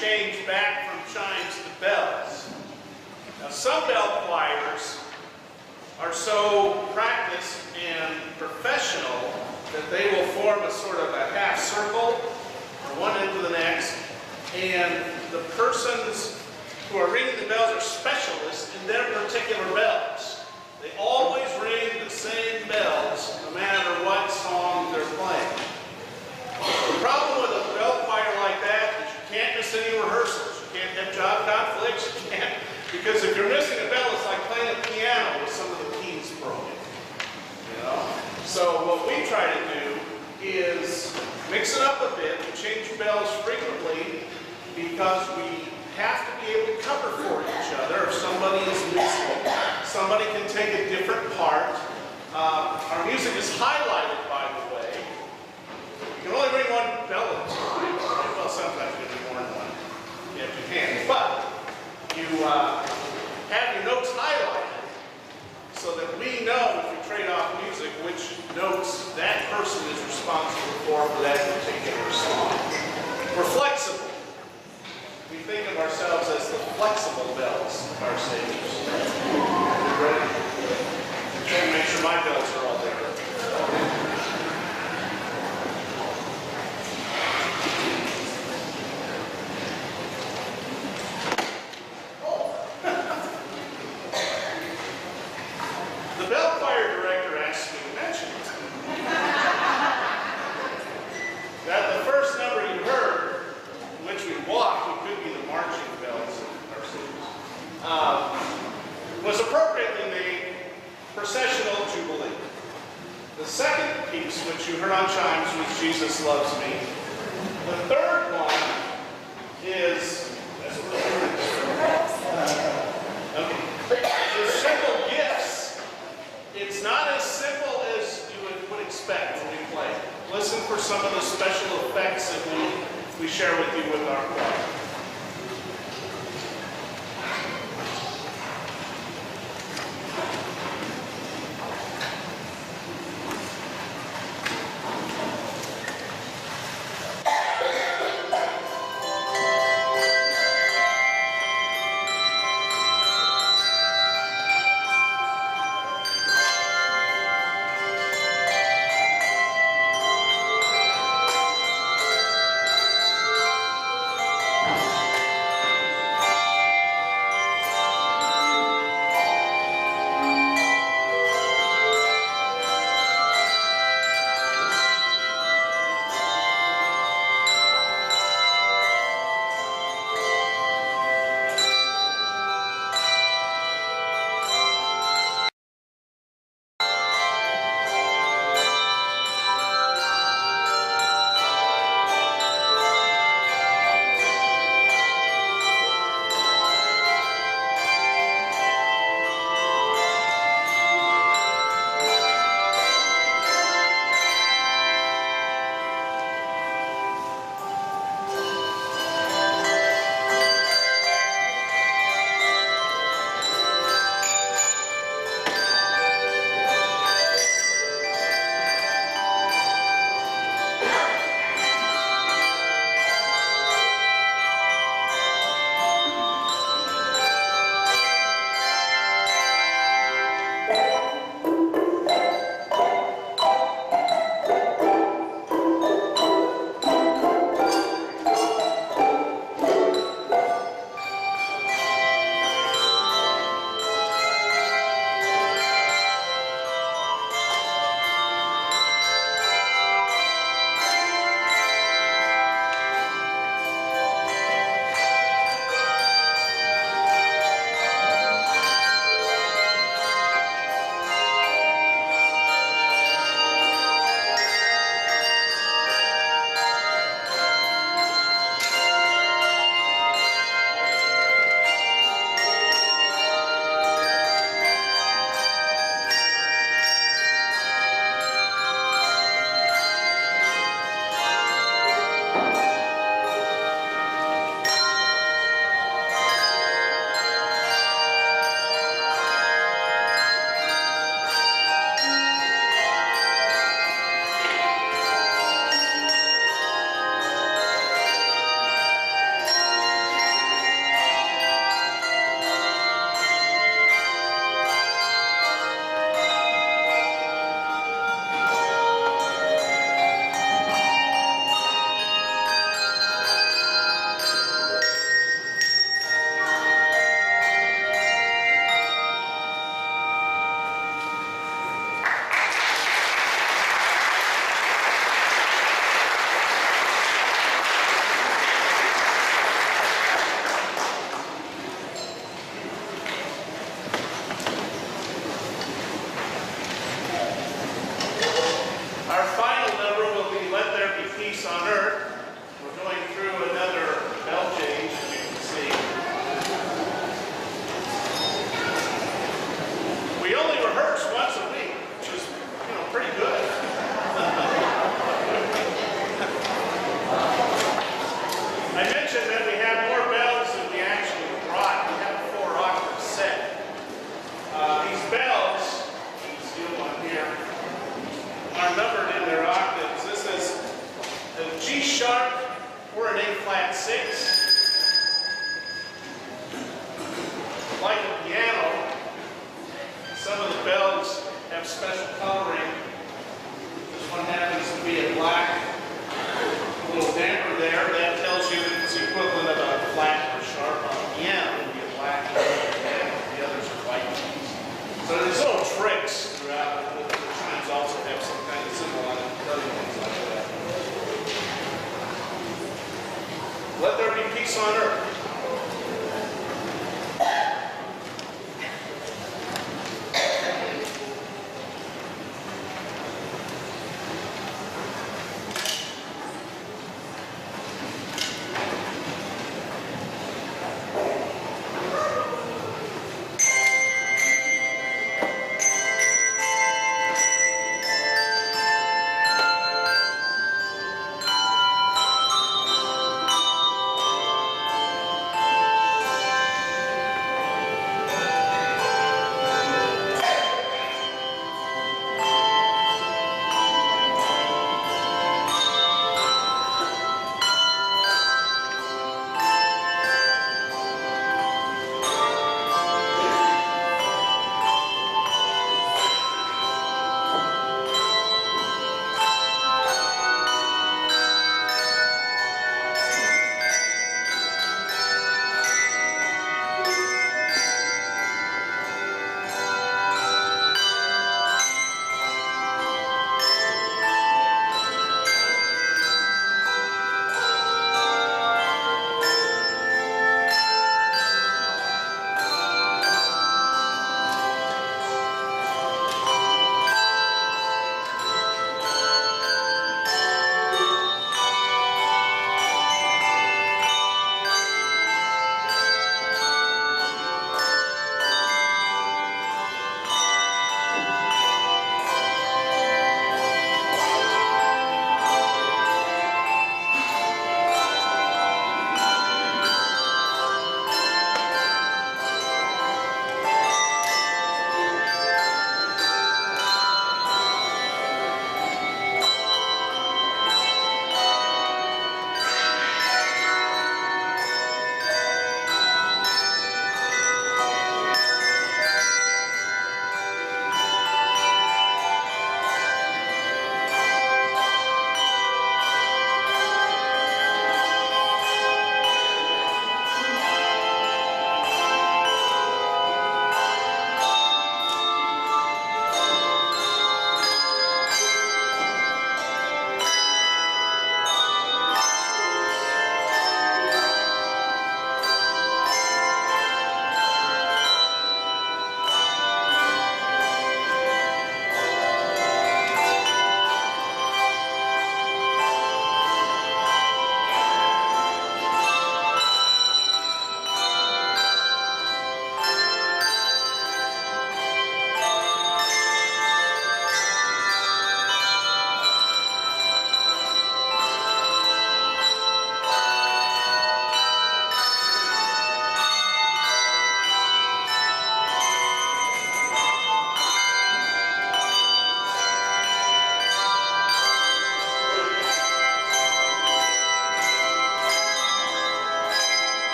change back from chimes to bells. Now, some bell choirs are so practiced and professional that they will form a sort of a half circle from one end to the next, and the persons who are ringing the bells are specialists in their particular bells. They always ring the same bells no matter what song they're playing. The problem with a bell choir like that is you can't miss any rehearsals. You can't have job conflicts. You can't, because if you're missing a bell, it's like playing a piano with some of the keys broken. You know? So what we try to do is mix it up a bit. We change bells frequently because we have to be able to cover for each other. If somebody is missing, somebody can take a different part. Our music is highlighted, by the way. You can only ring one bell at a time. Well, sometimes you can do more than one if you can. But you have your notes highlighted so that we know, if you trade off music, which notes that person is responsible for that particular song. We're flexible. We think of ourselves as the flexible bells of our saviors. Ready? Trying to make sure my bells are all there. The bell choir director asked me to mention that the first number you heard, in which we walked, it could be the marching bells of our cities, was appropriately named Processional Jubilee. The second piece, which you heard on chimes, was Jesus Loves Me. The third one is, the simple gifts. It's not as simple as you would expect when we play. Listen for some of the special effects that we share with you with our choir.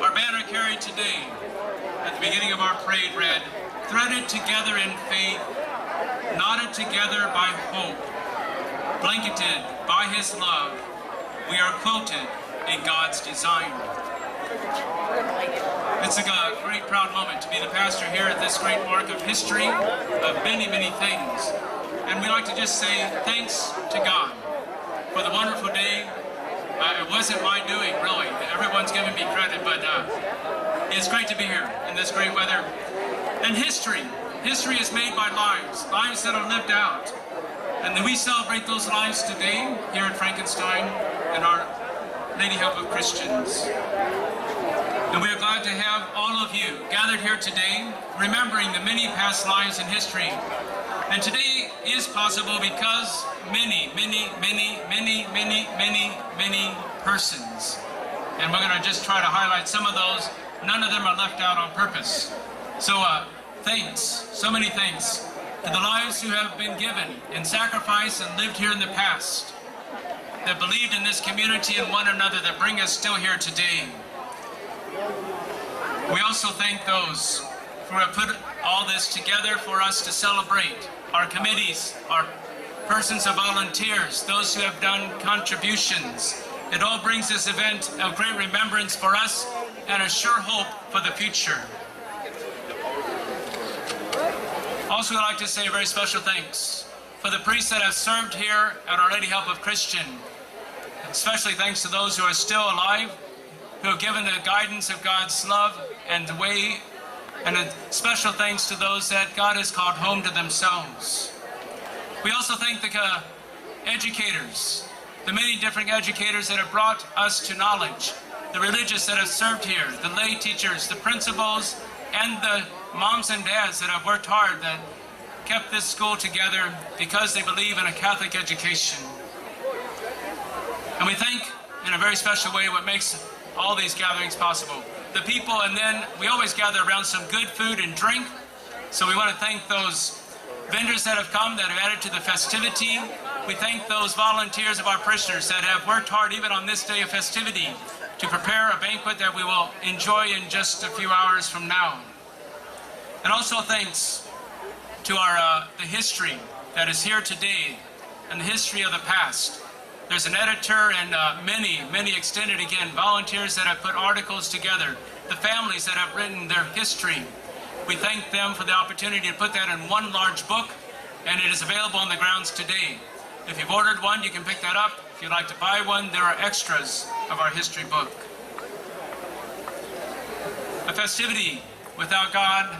Our banner carried today at the beginning of our parade read, "Threaded together in faith, knotted together by hope, blanketed by his love, we are quilted in God's design." It's a great proud moment to be the pastor here at this great mark of history of many, many things. And we like to just say thanks to God for the wonderful day. It wasn't my doing, really. Everyone's giving me credit, but it's great to be here in this great weather. And history is made by lives that are lived out. And we celebrate those lives today here at Frankenstein and Our Lady Help of Christians. And we are glad to have all of you gathered here today, remembering the many past lives in history. And today is possible because many persons. And we're going to just try to highlight some of those. None of them are left out on purpose. So thanks, so many thanks to the lives who have been given in sacrifice and lived here in the past, that believed in this community and one another, that bring us still here today. We also thank those who have put all this together for us to celebrate. Our committees, our persons of volunteers, those who have done contributions. It all brings this event of great remembrance for us and a sure hope for the future. Also, I'd like to say a very special thanks for the priests that have served here at Our Lady Help of Christian. Especially thanks to those who are still alive, who have given the guidance of God's love and the way, and a special thanks to those that God has called home to themselves. We also thank the educators, the many different educators that have brought us to knowledge, the religious that have served here, the lay teachers, the principals, and the moms and dads that have worked hard, that kept this school together because they believe in a Catholic education. And we thank, in a very special way, what makes all these gatherings possible. The people, and then we always gather around some good food and drink. So we want to thank those vendors that have come, that have added to the festivity. We thank those volunteers of our parishioners that have worked hard even on this day of festivity to prepare a banquet that we will enjoy in just a few hours from now. And also thanks to our the history that is here today and the history of the past. There's an editor and many extended, again, volunteers that have put articles together, the families that have written their history. We thank them for the opportunity to put that in one large book, and it is available on the grounds today. If you've ordered one, you can pick that up. If you'd like to buy one, there are extras of our history book. A festivity without God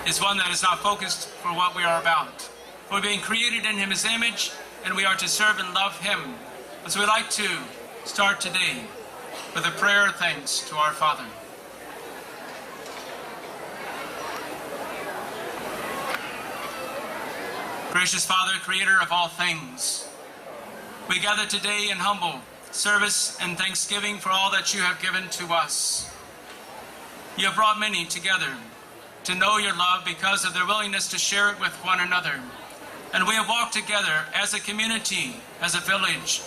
is one that is not focused for what we are about. We're being created in His image, and we are to serve and love Him. And so we'd like to start today with a prayer of thanks to our Father. Gracious Father, Creator of all things, we gather today in humble service and thanksgiving for all that you have given to us. You have brought many together to know your love because of their willingness to share it with one another. And we have walked together as a community, as a village.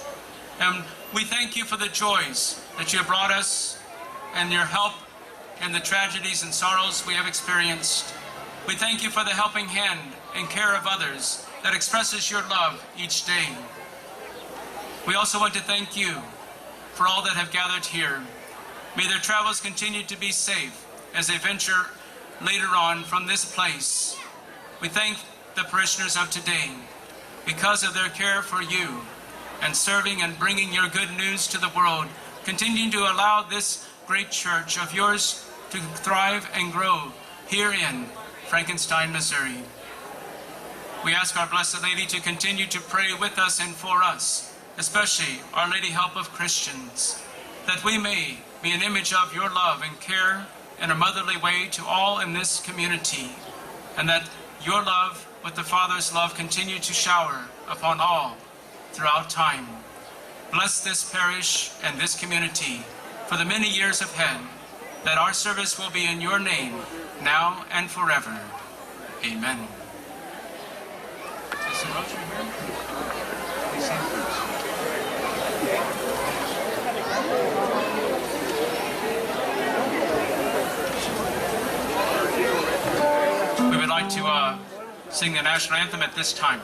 And we thank you for the joys that you have brought us and your help in the tragedies and sorrows we have experienced. We thank you for the helping hand and care of others that expresses your love each day. We also want to thank you for all that have gathered here. May their travels continue to be safe as they venture later on from this place. We thank the parishioners of today because of their care for you and serving and bringing your good news to the world, continuing to allow this great church of yours to thrive and grow here in Frankenstein, Missouri. We ask our Blessed Lady to continue to pray with us and for us, especially Our Lady Help of Christians, that we may be an image of your love and care in a motherly way to all in this community, and that your love with the Father's love continue to shower upon all throughout time. Bless this parish and this community for the many years ahead, that our service will be in your name, now and forever. Amen. Is the rosary here? Please stand first. to sing the national anthem at this time.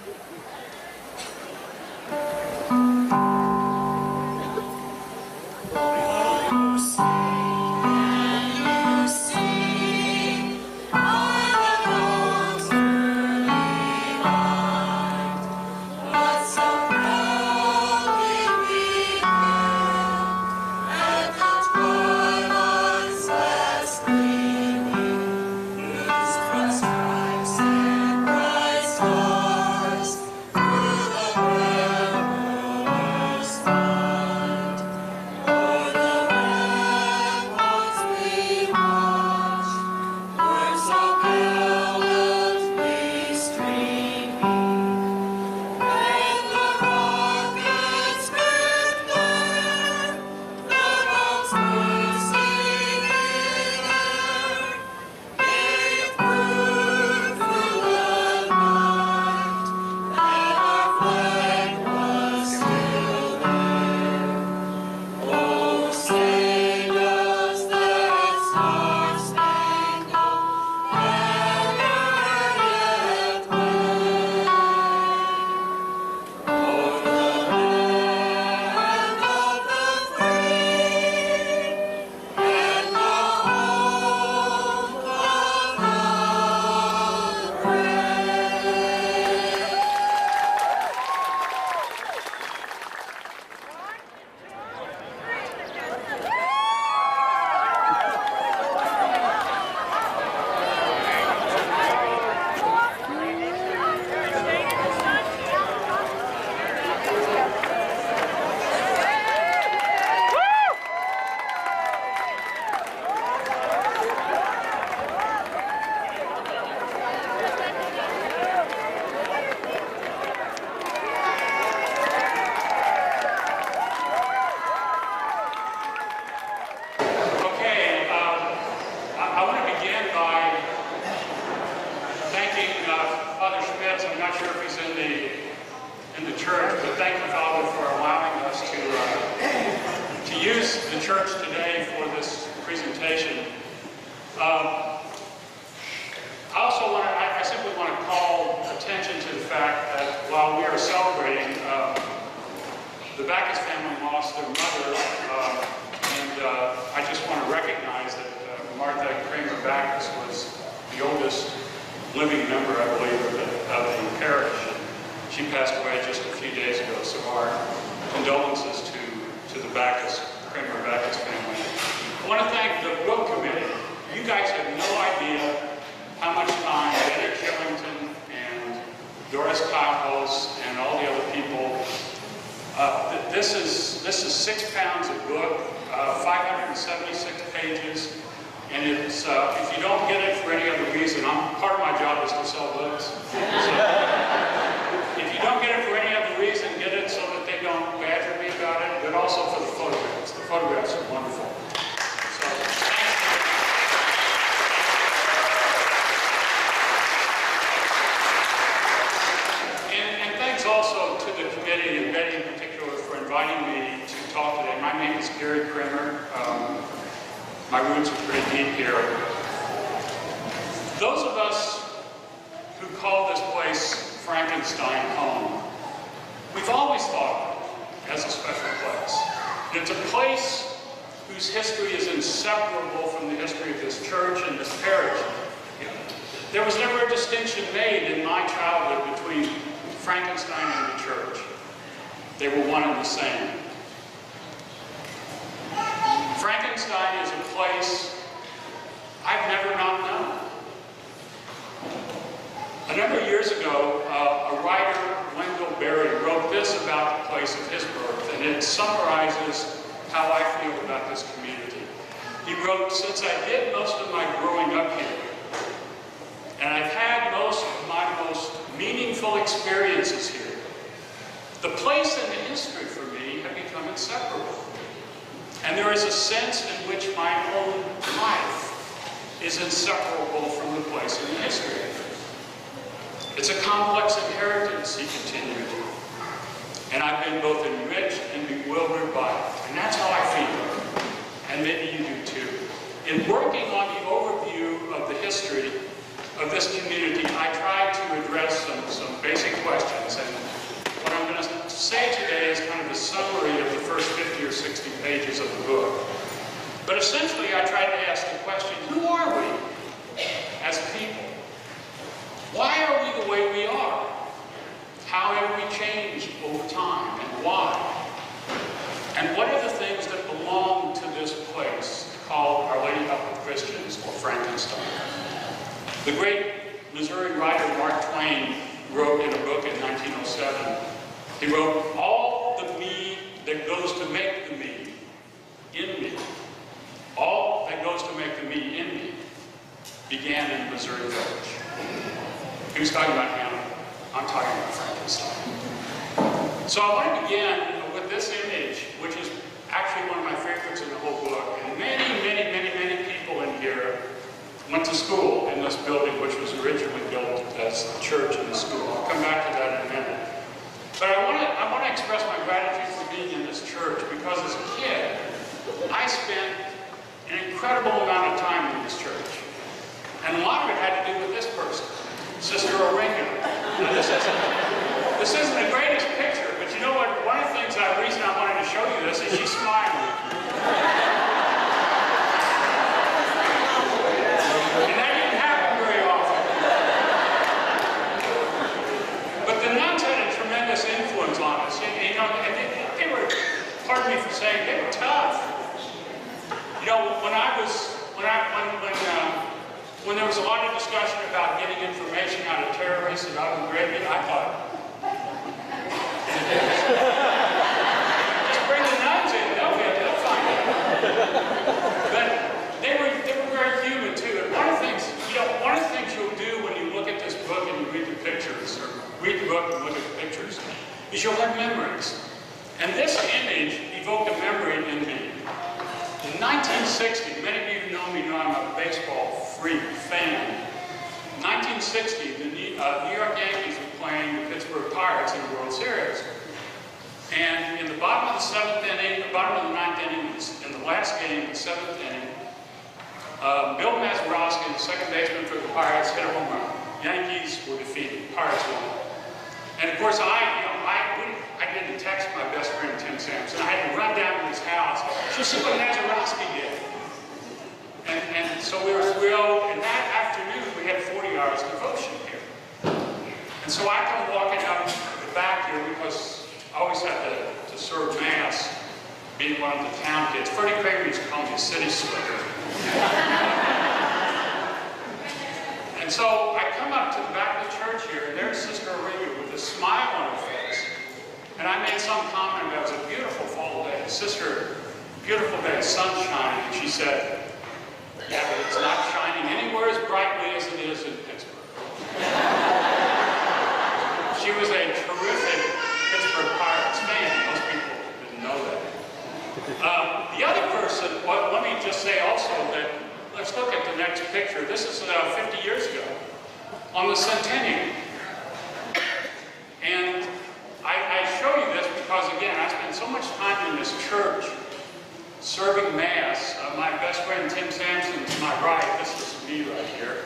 This is 6 pounds of book, 576 pages, and it's if you don't get it for any other reason, part of my job is to sell books. So if you don't get it for any other reason, get it so that they don't badger me about it, but also for the photographs. The photographs are wonderful. So, and thanks also to the committee and Betty in particular for inviting me to talk today. My name is Gary Kramer. My roots are pretty deep here. Those of us who call this place Frankenstein home, we've always thought of it as a special place. It's a place whose history is inseparable from the history of this church and this parish. There was never a distinction made in my childhood between Frankenstein and the church. They were one and the same. Frankenstein is a place I've never not known. A number of years ago, a writer, Wendell Berry, wrote this about the place of his birth, and it summarizes how I feel about this community. He wrote, "Since I did most of my growing up here, and I've had most of my most meaningful experiences here, the place and the history for me have become inseparable. And there is a sense in which my own life is inseparable from the place and the history. It's a complex inheritance," he continued, "and I've been both enriched and bewildered by it." And that's how I feel, and maybe you do too. In working on the overview of the history, of this community, I tried to address some basic questions. And what I'm going to say today is kind of a summary of the first 50 or 60 pages of the book. But essentially, I tried to ask the question, who are we as people? Why are we the way we are? How have we changed over time, and why? And what are the things that belong to this place called Our Lady Help of Christians, or Frankenstein? The great Missouri writer Mark Twain wrote in a book in 1907, he wrote, "All the me that goes to make the me in me, all that goes to make the me in me, began in Missouri Village." He was talking about him. I'm talking about Frankenstein. So I want to begin with this image, which is actually one of my favorites in the whole book. And many people in here went to school in this building, which was originally built as the church and the school. I'll come back to that in a minute. But I want to express my gratitude for being in this church, because as a kid, I spent an incredible amount of time in this church. And a lot of it had to do with this person, Sister Oringa. Now, this isn't the greatest picture, but you know what? One of the things, the reason I wanted to show you this is she's smiling. And that didn't happen very often. But the nuns had a tremendous influence on us. You know, they were, pardon me for saying, they were tough. You know, when there was a lot of discussion about getting information out of terrorists in Abu Ghraib, I thought, just bring the nuns in, they'll find it. But they were very human too. And one of the things you'll do when you look at this book and you read the pictures, or read the book and look at the pictures, is you'll have memories. And this image evoked a memory in me. In 1960, many of you who know me know I'm a baseball freak, fan. In 1960, the New York Yankees were playing the Pittsburgh Pirates in the World Series. And in the bottom of the seventh inning, the bottom of the ninth inning, in the last game, the seventh inning, Bill Mazeroski, the second baseman for the Pirates, hit a home run. Yankees were defeated. Pirates won. And of course, I didn't text my best friend Tim Sampson. I had to run down to his house to see what Mazeroski did. And so we were thrilled. And that afternoon, we had 40 hours devotion here. And so I come walking up the back here because I always had to serve Mass, being one of the town kids. Freddie Kramer used to call me a city slicker. And so I come up to the back of the church here, and there's Sister Oringa with a smile on her face. And I made some comment about it was a beautiful fall day. Sister, beautiful day, sun shining. And she said, "Yeah, but it's not shining anywhere as brightly as it is in Pittsburgh." She was a terrific Pittsburgh Pirates fan. Most people didn't know that. The other person, let me just say also that, let's look at the next picture. This is 50 years ago, on the Centennial. And I show you this because, again, I spent so much time in this church serving Mass. My best friend Tim Sampson to my right, this is me right here.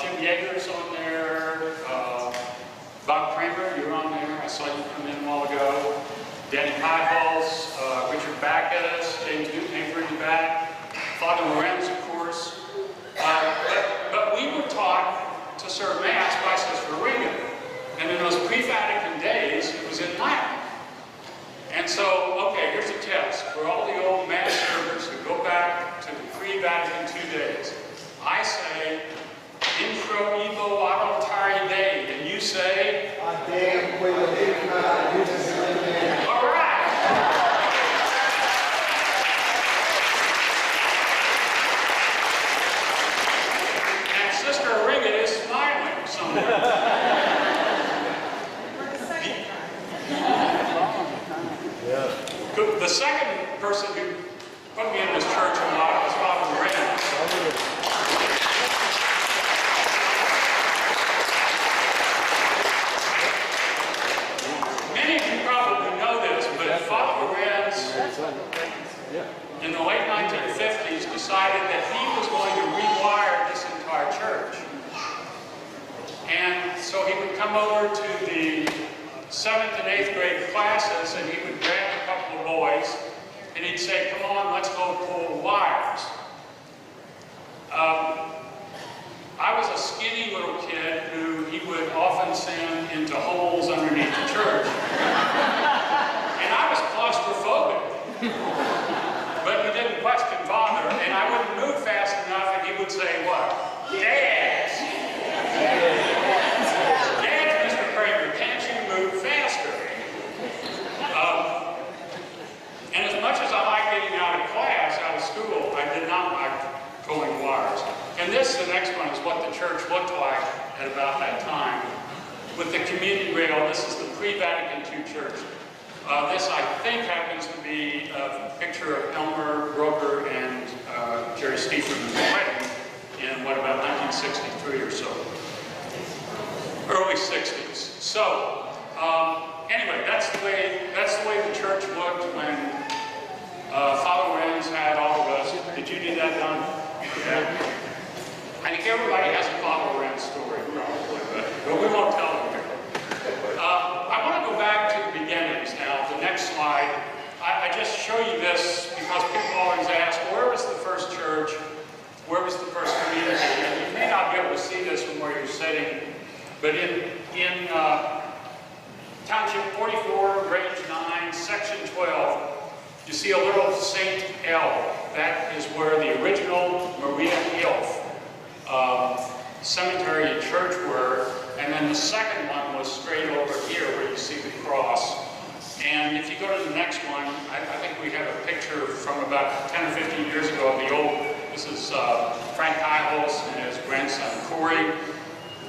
Jim Yeager's on there. Bob Kramer, you're on there. I saw you come in a while ago. Danny Pieballs, Richard Backus, James Newton in the back. Father Lorenz, of course. But we were taught to serve Mass by Sister Oringa. And in those pre-Vatican days, it was in Latin. And so, okay, here's a test. For all the old Mass servers who go back to the pre-Vatican 2 days, I say, "Intro Evo Adultari Dei," and you say, "All right." And Sister Oringa is smiling somewhere. The second person who put me in this church a lot was Father Lorenz. Many of you probably know this, but Father Lorenz, in the late 1950s, decided that he was going to rewire this entire church. so he would come over to the 7th and 8th grade classes, and he would grab a couple of boys, and he'd say, come on, let's go pull wires. I was a skinny little kid who he would often send into holes underneath the church. And I was claustrophobic. But he didn't question father, and I wouldn't move fast enough, and he would say, what? Yes! Yes, Mr. Kramer, can't you move faster? And as much as I liked getting out of class, out of school, I did not like pulling wires. And this, the next one, is what the church looked like at about that time. With the communion rail, this is the pre-Vatican II church. This, I think, happens to be a picture of Elmer Broker and Jerry Stephen's wedding in, what, about 1963 or so. Early 60s. So, anyway, that's the way the church looked when Father Renz had all of us. Did you do that, Don? Yeah. I think everybody has a Father Renz story, probably, but we won't tell them here. I want to go back to the beginnings now. The next slide. I just show you this because people always ask, where was the first church? Where was the first community? And you may not be able to see this from where you're sitting, but in Township 44, Range 9, Section 12, you see a little St. L. That is where the original Maria Ilf cemetery and church were. And then the second one was straight over here where you see the cross. And if you go to the next one, I think we have a picture from about 10 or 15 years ago of the old, this is Frank Hiles and his grandson Corey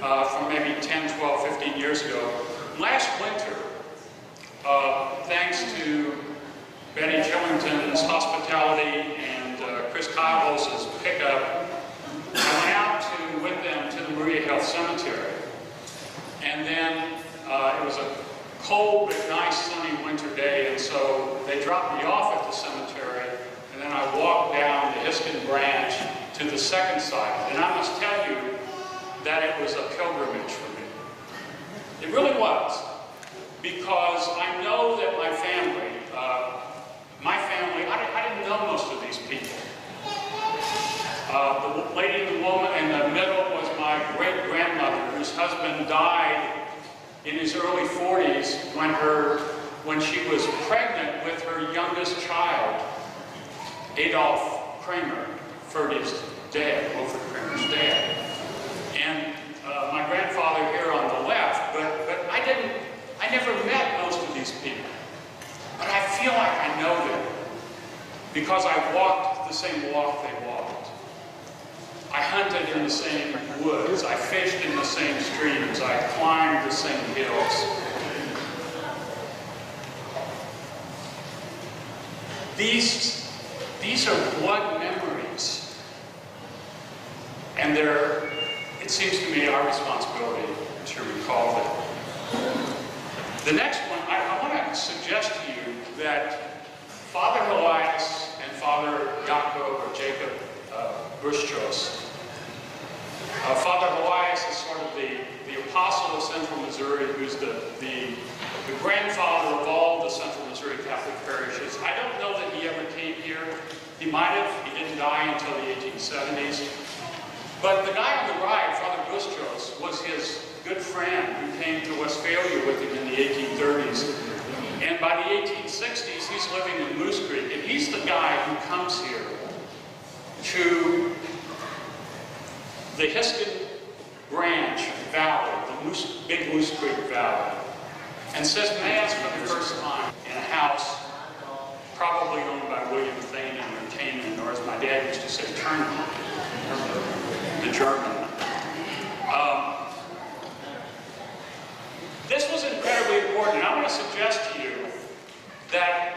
from maybe 10, 12, 15 years ago. Last winter, thanks to Betty Chillington's hospitality and Chris Kyle's pickup, I went out with them to the Maria Health Cemetery. And then it was a cold but nice sunny winter day, and so they dropped me off at the cemetery, and then I walked down the Hiskin branch to the second site. And I must tell you that it was a pilgrimage for me. It really was, because I know that my family, I didn't know most of these people. The lady in the woman in the middle was my great-grandmother, whose husband died in his early 40s when she was pregnant with her youngest child, Adolf Kramer, Ferdy's dad, Wilfred Kramer's dad. And my grandfather here on the left, but I never met most of these people. But I feel like I know them because I walked the same walk they walked. I hunted in the same woods. I fished in the same streams. I climbed the same hills. These are blood memories. And it seems to me, our responsibility to recall them. The next one, I want to suggest to you that Father Elias and Father Jacob or Jacob Gruschos. Father Elias is sort of the apostle of Central Missouri, who's the grandfather of all the Central Missouri Catholic parishes. I don't know that he ever came here. He might have. He didn't die until the 1870s. But the guy on the right, Father Gruschos, was his good friend who came to Westphalia with him in the 1830s. And by the 1860s, he's living in Moose Creek. And he's the guy who comes here to the Hiskin Branch Valley, the big Moose Creek Valley, and says Mass for the first time in a house probably owned by William Thane Entertainment, or as my dad used to say, Turnman, the German. This was incredibly important, and I want to suggest to you that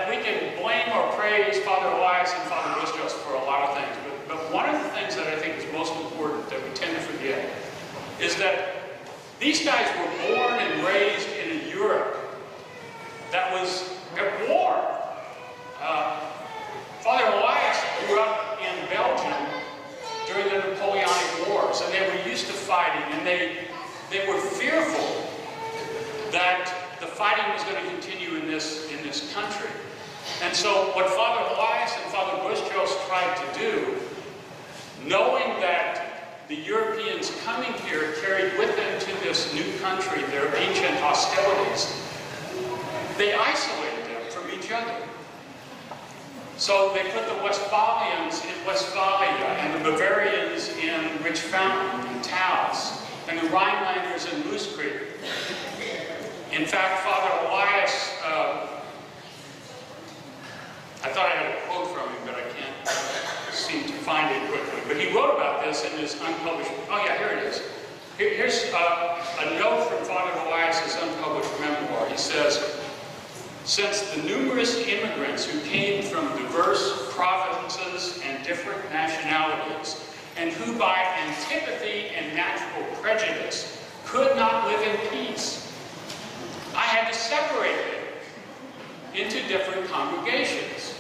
we can blame or praise Father Elias and Father Gruschos for a lot of things, but one of the things that I think is most important that we tend to forget is that these guys were born and raised in a Europe that was at war. Father Elias grew up in Belgium during the Napoleonic Wars, and they were used to fighting, and they They were fearful that the fighting was going to continue in this country. And so what Father Elias and Father Bushjos tried to do, knowing that the Europeans coming here carried with them to this new country their ancient hostilities, they isolated them from each other. So they put the Westphalians in Westphalia, and the Bavarians in Rich Fountain and Taos, and the Rhinelanders in Moose Creek. In fact, Father Elias, I thought I had a quote from him, but I can't seem to find it quickly. But he wrote about this in his unpublished, oh yeah, here it is. Here's a note from Father Elias' unpublished memoir. He says, since the numerous immigrants who came from diverse provinces and different nationalities, and who by antipathy and natural prejudice could not live in peace, I had to separate them into different congregations.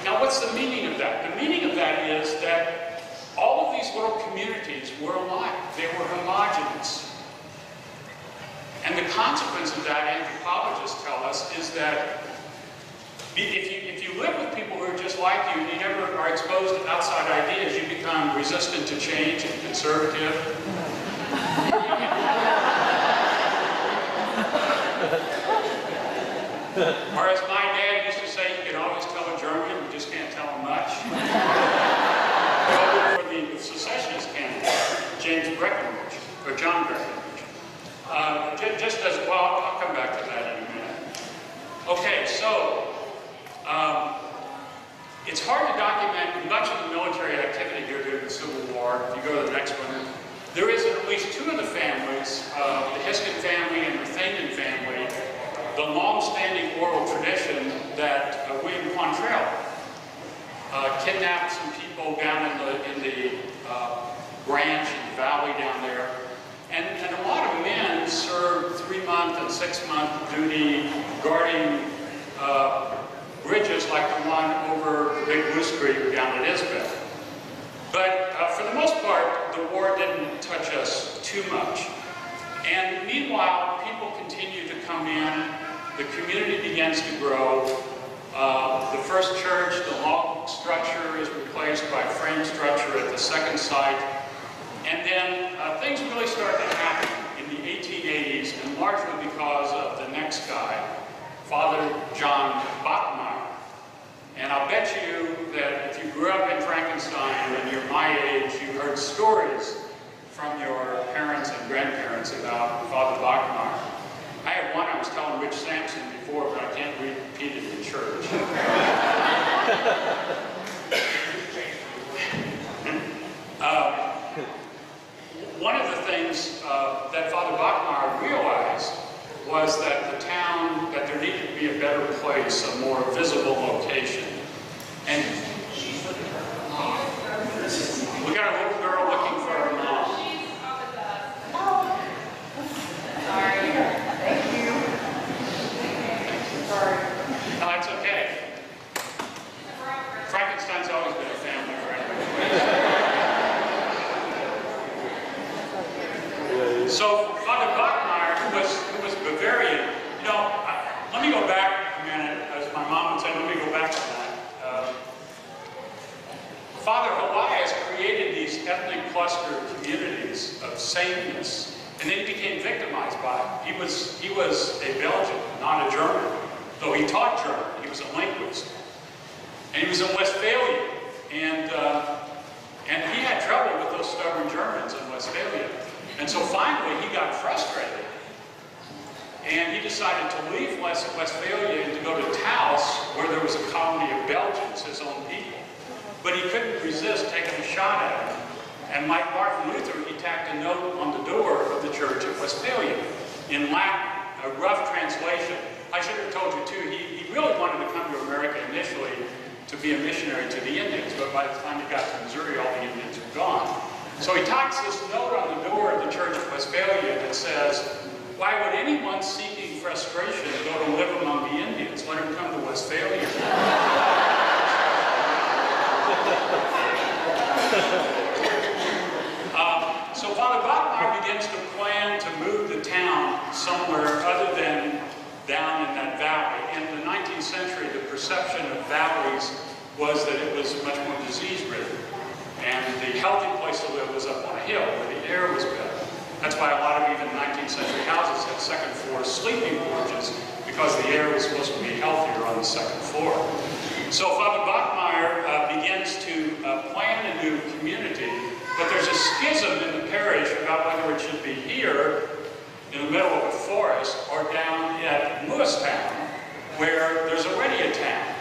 Now what's the meaning of that? The meaning of that is that all of these little communities were alike. They were homogeneous. And the consequence of that, anthropologists tell us, is that if you live with people who are just like you and you never are exposed to outside ideas, you become resistant to change and conservative. Or as my dad used to say, you can always tell a German, you just can't tell him much. For the secessionist candidate, James Breckinridge, or John Breckinridge. Just as well, I'll come back to that in a minute. Okay, so it's hard to document much of the military activity here during the Civil War. If you go to the next one, there is at least two of the families, the Hiskin family and the Thanen family, the long-standing oral tradition that William Quantrell kidnapped some people down in the branch in the valley down there. And a lot of men served 3-month and 6-month duty guarding bridges like the one over the Big Moose Creek down at Isbeth. But for the most part, the war didn't touch us too much. And meanwhile, people continue to come in. The community begins to grow. The first church, the log structure, is replaced by frame structure at the second site. And then things really start to happen in the 1880s, and largely because of the next guy, Father John Bachmeier. And I'll bet you that if you grew up in Frankenstein and you're my age, you heard stories from your parents and grandparents about Father Bachmeier. I had one I was telling Rich Sampson before, but I can't repeat it in church. One of the things that Father Bachmeier realized was that the town, that there needed to be a better place, a more visible location. And we got a little girl looking for her mom. Sorry. Thank you. Sorry. No, it's okay. Frankenstein's always been a family friend. So Father Bachmeier, who was Bavarian, you know, let me go back a minute, as my mom would say, let me go back to that. Father Elias created these ethnic cluster communities of sameness, and then he became victimized by it. He was a Belgian, not a German, though he taught German. He was a linguist, and he was in Westphalia, and he had trouble with those stubborn Germans in Westphalia. And so finally, he got frustrated, and he decided to leave Westphalia and to go to Taos, where there was a colony of Belgians, his own people. But he couldn't resist taking a shot at them. And like Martin Luther, he tacked a note on the door of the church of Westphalia in Latin, a rough translation. I should have told you too, he really wanted to come to America initially to be a missionary to the Indians, but by the time he got to Missouri, all the Indians were gone. So he tacks this note on the door of the church of Westphalia that says, why would anyone seeking frustration go to live among the Indians? Let him come to Westphalia. So Father Bachmeier begins to 19th century, the perception of valleys was that it was much more disease-ridden. And the healthy place to live was up on a hill where the air was better. That's why a lot of even 19th century houses had second floor sleeping porches, because the air was supposed to be healthier on the second floor. So Father Bachmeyer begins to plan a new community, but there's a schism in the parish about whether it should be here in the middle of a forest or down at Lewistown, where there's already a town.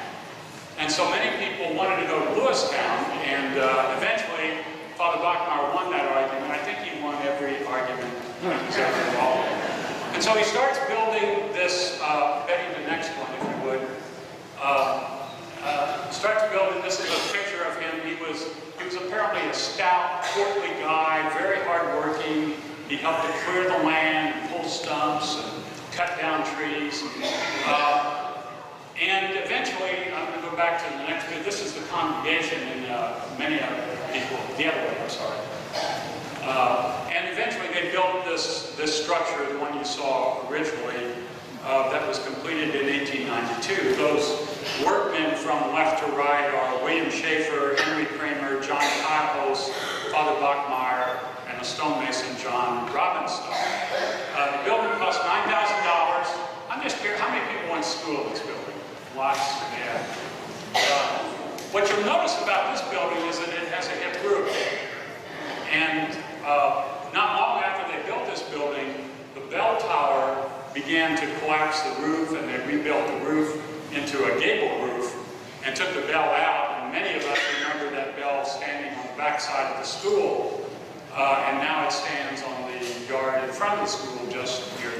And so many people wanted to go to Lewistown, and eventually Father Bachmeyer won that argument. I think he won every argument he was ever involved in. And so he starts building this, Betty, the next one, if you would. Starts building, this is a picture of him. He was apparently a stout, portly guy, very hardworking. He helped to clear the land, and pull stumps, and cut down trees. And eventually, I'm going to go back to the next bit. This is the congregation, and many other people, the other way, I'm sorry. And eventually they built this structure, the one you saw originally, that was completed in 1892. Those workmen from left to right are William Schaefer, Henry Kramer, John Kyles, Father Bachmeyer, and a stonemason, John Robinstone. The building cost $9,000. I'm just curious, how many people went to school in this building? Lots, yeah. What you'll notice about this building is that it has a hip roof. And not long after they built this building, the bell tower began to collapse the roof, and they rebuilt the roof into a gable roof and took the bell out. And many of us remember that bell standing on the back side of the school, and now it stands on the yard in front of the school just near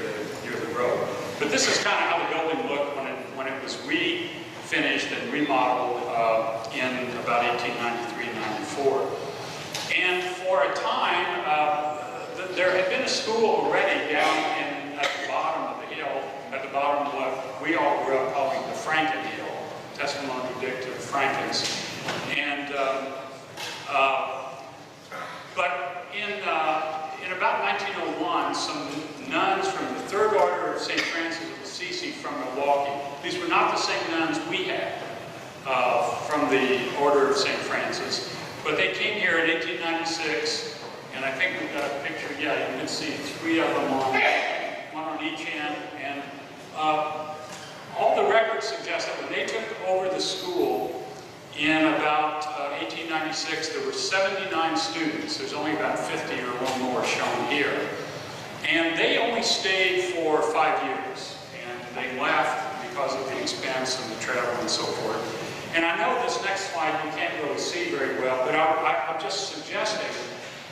the road. But this is kind of how the building looked when it was refinished and remodeled in about 1893-94. And for a time, there had been a school already down at the bottom of the hill, at the bottom of what we all grew up calling the Franken Hill, testimony to Frankens. And but in about 1901, some nuns from the Third Order of St. Francis of Assisi from Milwaukee. These were not the same nuns we had from the Order of St. Francis, but they came here in 1896, and I think we've got a picture. Yeah, you can see 3 of them one on each end, and all the records suggest that when they took over the school in about 1896, there were 79 students. There's only about 50 or a little more shown here. And they only stayed for 5 years. And they left because of the expense and the travel and so forth. And I know this next slide you can't really see very well, but I'm just suggesting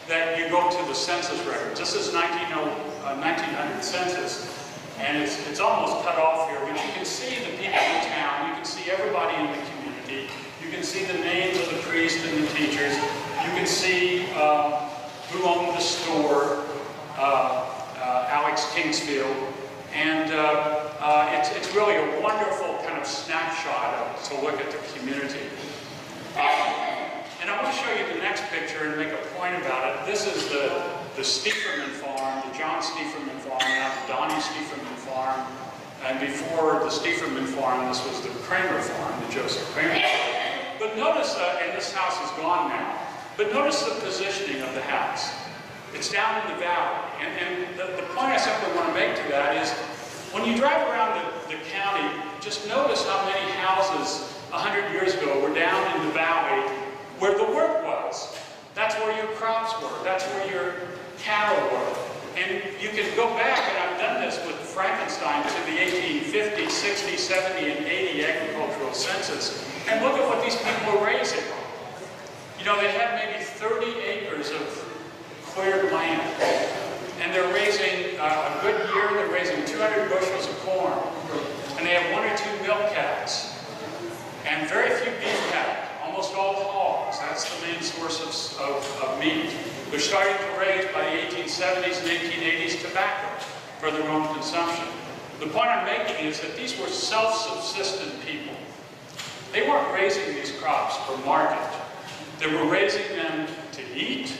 that you go to the census records. This is 1900 census. And it's almost cut off here, but you can see the people in town. You can see everybody in the community. You can see the names of the priests and the teachers. You can see who owned the store, Alex Kingsfield. And it's really a wonderful kind of snapshot to look at the community. And I want to show you the next picture and make a point about it. This is the Stieferman farm, the John Stieferman farm, now the Donnie Stieferman farm. And before the Stieferman farm, this was the Kramer farm, the Joseph Kramer farm. But notice, and this house is gone now, but notice the positioning of the house. It's down in the valley. And the point I simply want to make to that is, when you drive around the county, just notice how many houses 100 years ago were down in the valley where the work was. That's where your crops were. That's where your cattle were. And you can go back, and I've done this with Frankenstein, to the 1850, 60, 70, and 80 agricultural census, and look at what these people were raising. You know, they had maybe 30 acres of cleared land, and they're raising, a good year, they're raising 200 bushels of corn, and they have 1 or 2 milk cows, and very few beef cattle, almost all hogs. That's the main source of meat. They're starting to raise, by the 1870s and 1880s, tobacco for their own consumption. The point I'm making is that these were self-subsistent people. They weren't raising these crops for market. They were raising them to eat.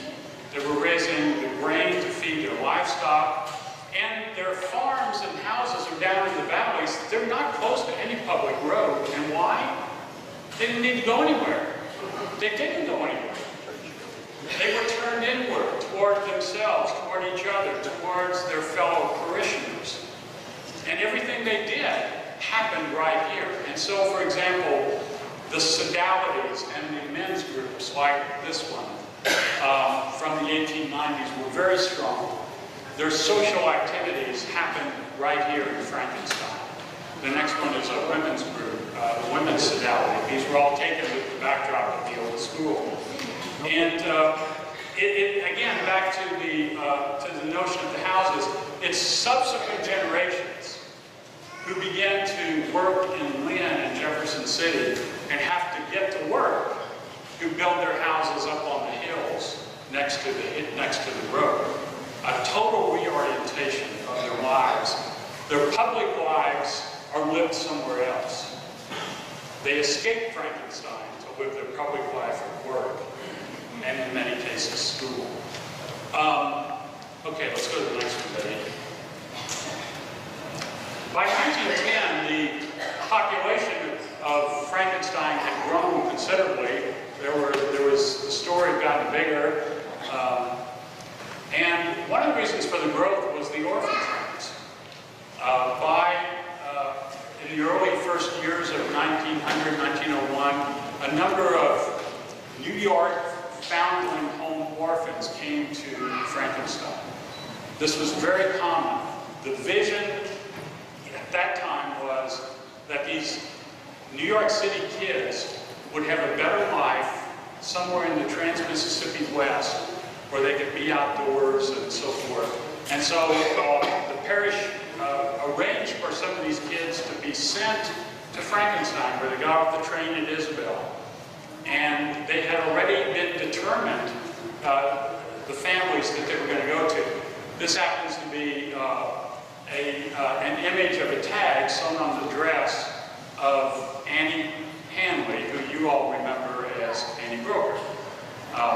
They were raising the grain to feed their livestock. And their farms and houses are down in the valleys. They're not close to any public road. And why? They didn't need to go anywhere. They didn't go anywhere. They were turned inward, toward themselves, toward each other, towards their fellow parishioners. And everything they did happened right here. And so, for example, the sodalities and the men's groups, like this one, from the 1890s, were very strong. Their social activities happened right here in Frankenstein. The next one is a women's group, the women's sodality. These were all taken with the backdrop of the old school. And again, back to the notion of the houses, it's subsequent generations who began to work in Lynn and Jefferson City and have to get to work, who build their houses up on the hills next to the road. A total reorientation of their lives. Their public lives are lived somewhere else. They escape Frankenstein to live their public life at work, and in many cases, school. Okay, let's go to the next one, Betty. By 1910, the population of Frankenstein had grown considerably. The story had gotten bigger. And one of the reasons for the growth was the orphan trains. In the early first years of 1900, 1901, a number of New York foundling home orphans came to Frankenstein. This was very common. The vision at that time was that these New York City kids would have a better life somewhere in the Trans-Mississippi West, where they could be outdoors and so forth. And so the parish arranged for some of these kids to be sent to Frankenstein, where they got off the train at Isabel. And they had already been determined, the families that they were going to go to. This happens to be an image of a tag sewn on the dress of Annie Hanley, who you all remember as Annie Broker.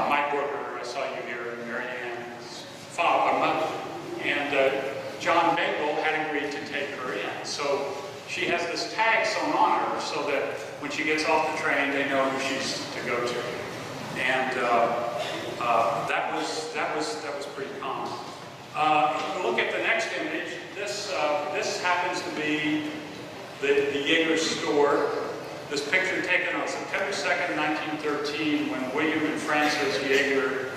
Mike Broker, I saw you here, and Mary Ann's mother. And John Bengal had agreed to take her in. So she has this tag sewn on her so that when she gets off the train, they know who she's to go to. And that was pretty common. Look at the next image. This happens to be the Jaeger store. This picture taken on September 2nd, 1913, when William and Frances Jaeger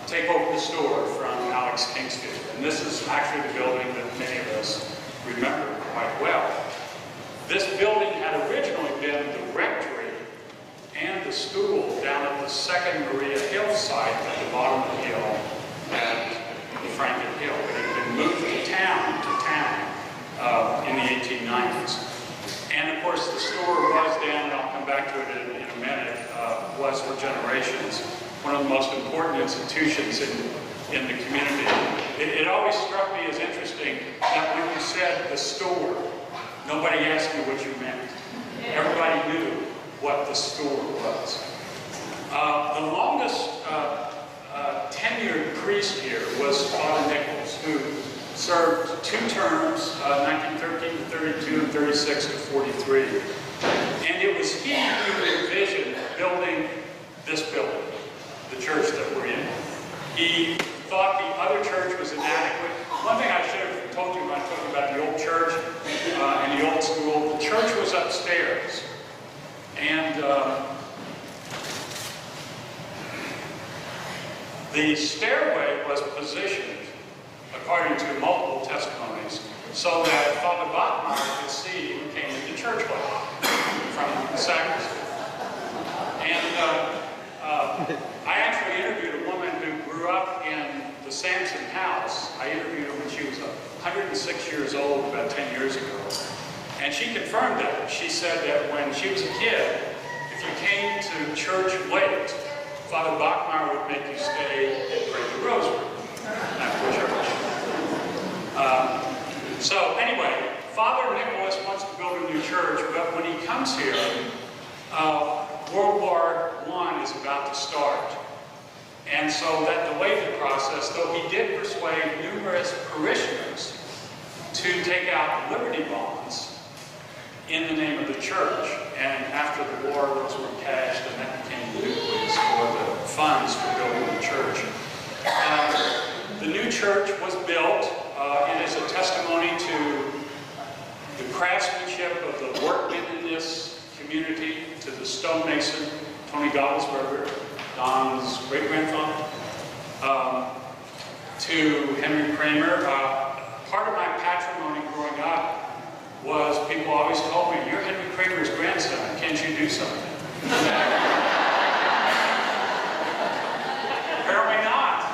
take over the store from Alex Kingston. And this is actually the building that many of us remember quite well. This building had originally been the rectory and the school down at the Second Maria Hill site at the bottom of the hill at the Franken Hill. It had been moved to town in the 1890s. And of course the store was then, and I'll come back to it in a minute, was for generations one of the most important institutions in the community. It always struck me as interesting that when you said the store, nobody asked you what you meant. Everybody knew what the store was. The longest tenured priest here was Father Nichols, who served 2 terms, 1913 to 32 and 36 to 43. And it was he who envisioned building this building, the church that we're in. He thought the other church was inadequate. One thing I should have told you when I talked about the old church and the old school, the church was upstairs. And the stairway was positioned, according to multiple testimonies, so that Father Bachmeier could see who came into church from the sacristy. And I actually interviewed a woman who grew up in the Sampson house. I interviewed her when she was 106 years old, about 10 years ago. And she confirmed that. She said that when she was a kid, if you came to church late, Father Bachmeier would make you stay and pray the rosary after church. So anyway, Father Nicholas wants to build a new church, but when he comes here, World War I is about to start. And so that delayed the process, though he did persuade numerous parishioners to take out liberty bonds in the name of the church. And after the war, those were cashed, and that became the nucleus for the funds for building the church. The new church was built. It is a testimony to the craftsmanship of the workmen in this community, to the stonemason, Tony Gabelsberger, Don's great-grandfather, to Henry Kramer. Part of my patrimony growing up was people always told me, "You're Henry Kramer's grandson, can't you do something?" Apparently not.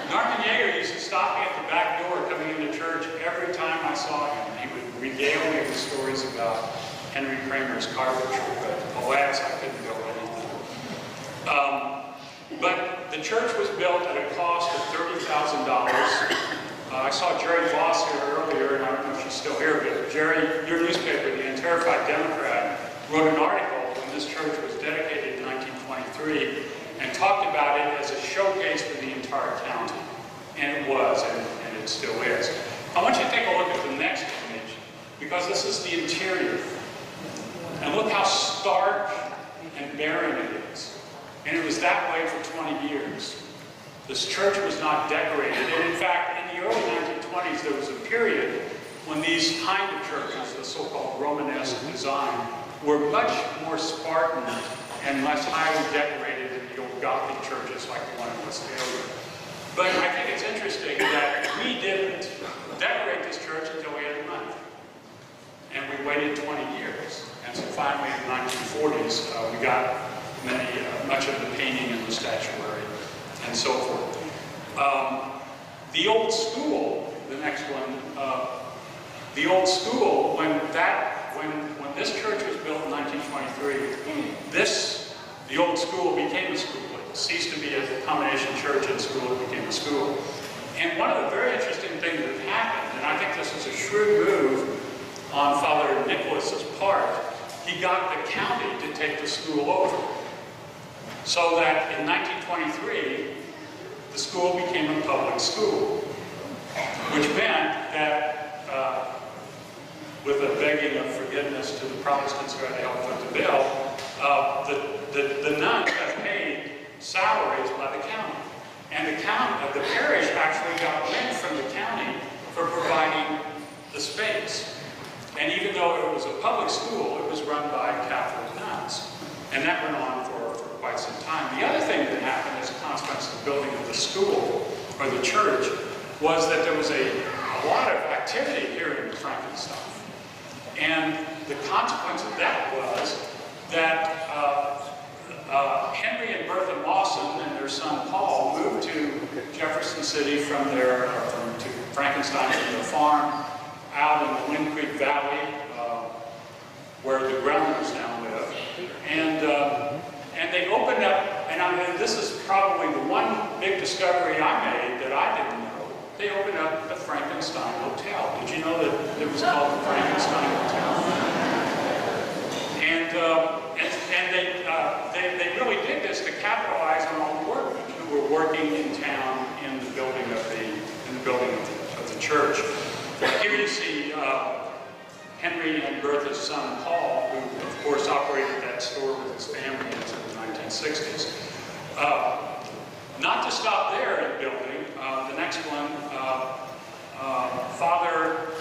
Norman Yeager used to stop me at the back door coming into church every time I saw him. He would regale me with stories about Henry Kramer's carpentry, but alas, I couldn't go anything. But the church was built at a cost of $30,000. I saw Jerry Voss here earlier, and I don't know if she's still here, but Jerry, your newspaper, the Terrified Democrat, wrote an article when this church was dedicated in 1923 and talked about it as a showcase for the entire county. And it was, and it still is. I want you to take a look at the next image, because this is the interior. And look how stark and barren it is. And it was that way for 20 years. This church was not decorated. And in fact, in the early 1920s, there was a period when these kind of churches, the so-called Romanesque design, were much more Spartan and less highly decorated than the old Gothic churches like the one in Westphalia. But I think it's interesting that we didn't decorate this church until we had the money. And we waited 20 years. And so finally in the 1940s, we got much of the painting and the statuary and so forth. The old school, the next one, the old school, when this church was built in 1923, the old school became a school. It ceased to be a combination church and school, it became a school. And one of the very interesting things that happened, and I think this was a shrewd move on Father Nicholas's part, he got the county to take the school over. So that in 1923, the school became a public school, which meant that with a begging of forgiveness to the Protestants who had to help foot the bill, the nuns got paid salaries by the county. And the parish actually got rent from the county for providing the space. And even though it was a public school, it was run by Catholic nuns. And that went on for quite some time. The other thing that happened as a consequence of the building of the school, or the church, was that there was a lot of activity here in Frankenstein. And the consequence of that was that Henry and Bertha Mawson and their son Paul moved to Jefferson City to Frankenstein from their farm out in the Wind Creek Valley, where the Grounders now live. And they opened up, and I mean, this is probably the one big discovery I made that I didn't know. They opened up the Frankenstein Hotel. Did you know that it was called the Frankenstein Hotel? And they really did this to capitalize on all the workmen who were working in town in the building of the church. Here you see Henry and Bertha's son Paul, who of course operated that store with his family into the 1960s. Not to stop there in building, the next one, Father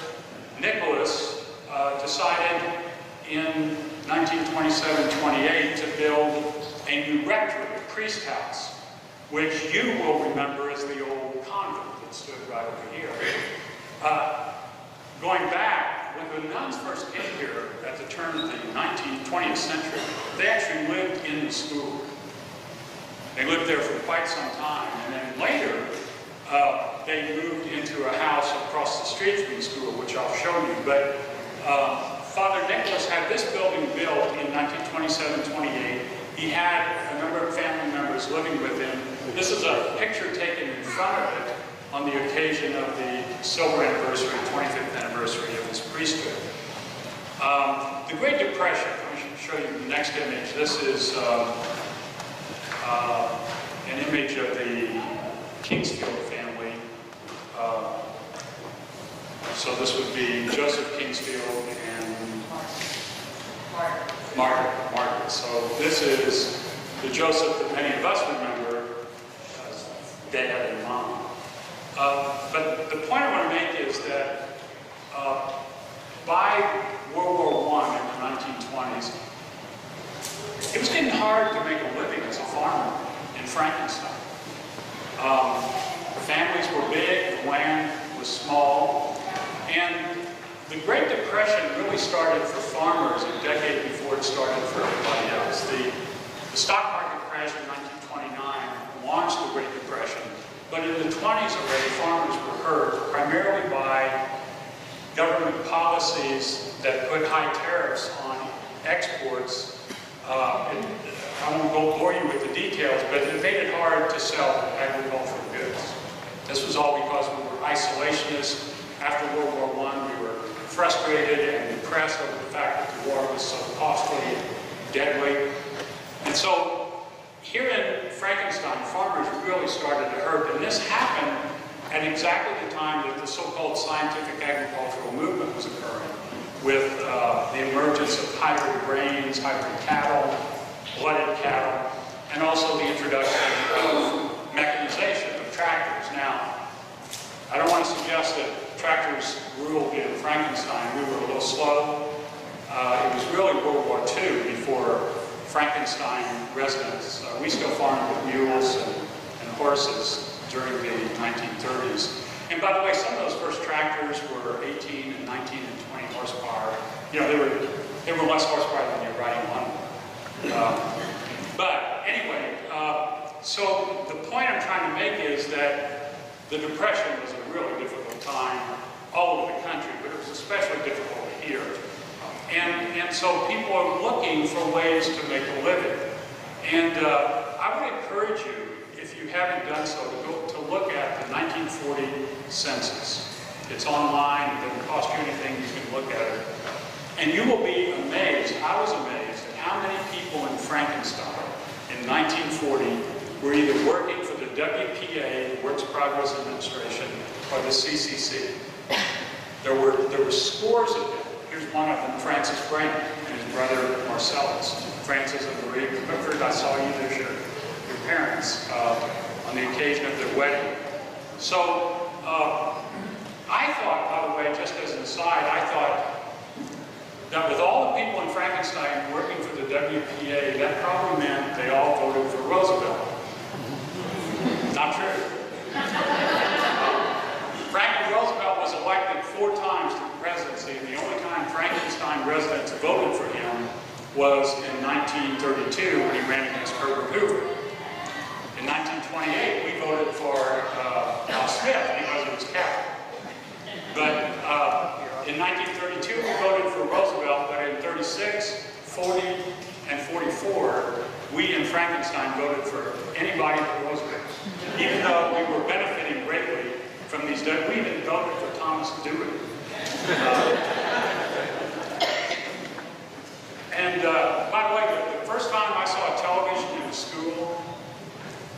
Nicholas decided in 1927-28 to build a new rectory, a priest house, which you will remember as the old convent that stood right over here. Going back, when the nuns first came here at the turn of the 20th century, they actually lived in the school. They lived there for quite some time, and then later they moved into a house across the street from the school, which I'll show you. But Father Nicholas had this building built in 1927-28. He had a number of family members living with him. This is a picture taken in front of it on the occasion of the silver anniversary, 25th anniversary of his priesthood. The Great Depression, I should show you the next image. This is an image of the Kingsfield family. So this would be Joseph Kingsfield and Margaret. So this is the Joseph that many of us remember as dad and mom. But the point I want to make is that by World War I in the 1920s, it was getting hard to make a living as a farmer in Frankenstein. Families were big, the land was small, and the Great Depression really started for farmers a decade before it started for everybody else. The stock market crash in 1929 launched the Great Depression, but in the 20s already farmers were hurt primarily by government policies that put high tariffs on exports. I won't bore you with the details, but it made it hard to sell agricultural goods. This was all because we were isolationists. After World War I, we were frustrated and depressed over the fact that the war was so costly and deadly. And so here in Frankenstein, farmers really started to hurt, and this happened at exactly the time that the so-called scientific agricultural movement was occurring, with the emergence of hybrid grains, hybrid cattle, blooded cattle, and also the introduction of mechanization of tractors. Now, I don't want to suggest that tractors ruled in Frankenstein. We were a little slow. It was really World War II before Frankenstein residents. We still farmed with mules and horses during the 1930s. And by the way, some of those first tractors were 18 and 19 and 20 horsepower. You know, they were less horsepower than you're riding on. But anyway, so the point I'm trying to make is that the Depression was a really difficult time all over the country, but it was especially difficult here. And so people are looking for ways to make a living. And I would encourage you, if you haven't done so, to look at the 1940 census. It's online, it doesn't cost you anything, you can look at it. And you will be amazed, I was amazed, at how many people in Frankenstein in 1940 were either working for the WPA, Works Progress Administration, or the CCC. There were scores of them. Here's one of them, Francis Brand, and his brother Marcellus. Francis and Marie, remember I saw you there, your parents, on the occasion of their wedding. So, I thought, by the way, just as an aside, I thought that with all the people in Frankenstein working for the WPA, that probably meant they all voted for Roosevelt. Not true. Franklin Roosevelt was elected 4 times to the presidency, and the only time Frankenstein residents voted for him was in 1932 when he ran against Herbert Hoover. In 1928, we voted for Al Smith because he was Catholic. But in 1932, we voted for Roosevelt, but in 36, 40, and 44, we in Frankenstein voted for anybody but Roosevelt. Even though we were benefiting greatly from these, we even voted for Thomas Dewey. By the way, the first time I saw a television in a school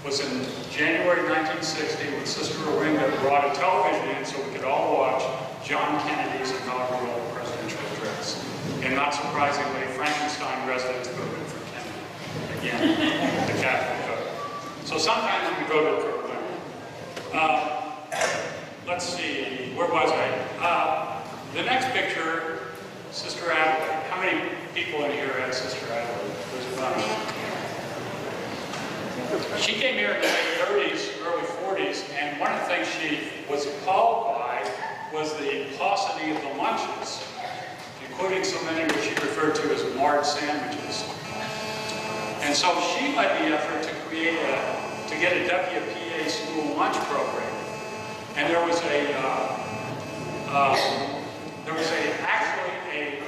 was in January 1960 when Sister Orinda brought a television in so we could all watch John Kennedy's inaugural presidential address. And not surprisingly, Frankenstein residents voted for Kennedy. Again, the Catholic vote. So sometimes we voted for women. Let's see, where was I? The next picture, Sister Adelaide. How many people in here had Sister Adelaide? There's a bunch. She came here in the late 30s, early 40s, and one of the things she was appalled by was the paucity of the lunches, including so many which she referred to as marred sandwiches. And so she led the effort to create to get a WPA school lunch program. And there was actually a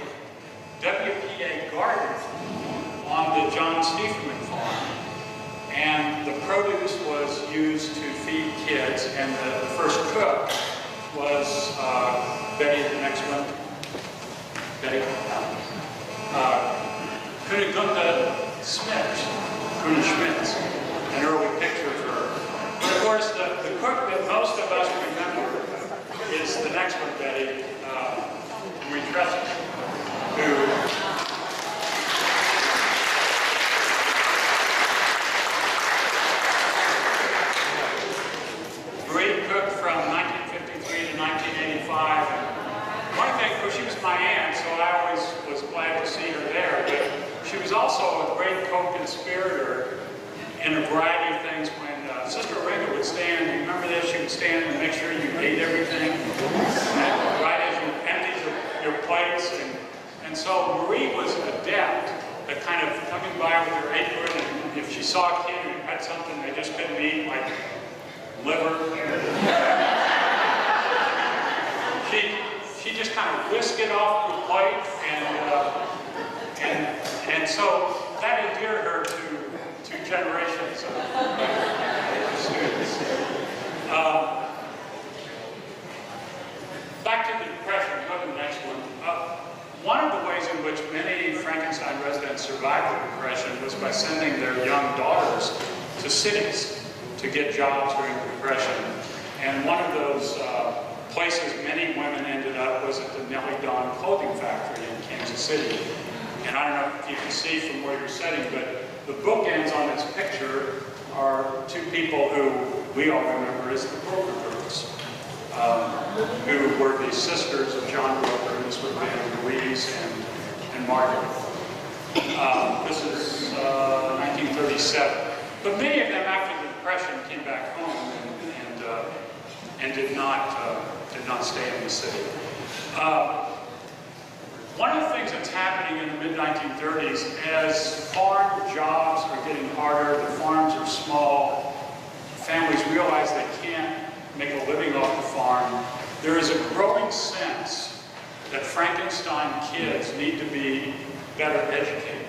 WPA garden on the John Stieferman farm. And the produce was used to feed kids, and the first cook was Betty, the next one. Betty? Kunigunde Schmitz, an early picture also a great co-conspirator in a variety of things. When Sister Ringo would stand, you remember this? She would stand and make sure you ate everything, right as you emptied your plates. And so Marie was adept at kind of coming by with her apron, and if she saw a kid who had something they just couldn't eat, like liver, she just kind of whisked it off the plate, and so that endeared her to generations of students. Back to the Depression, go to the next one. One of the ways in which many Frankenstein residents survived the Depression was by sending their young daughters to cities to get jobs during the Depression. And one of those places many women ended up was at the Nellie Dawn clothing factory in Kansas City. And I don't know if you can see from where you're sitting, but the bookends on this picture are two people who we all remember as the Broker Girls, who were the sisters of John Broker. This would have been Louise and Margaret. This is 1937. But many of them, after the Depression, came back home and did not stay in the city. One of the things that's happening in the mid-1930s, as farm jobs are getting harder, the farms are small, families realize they can't make a living off the farm, there is a growing sense that Frankenstein kids need to be better educated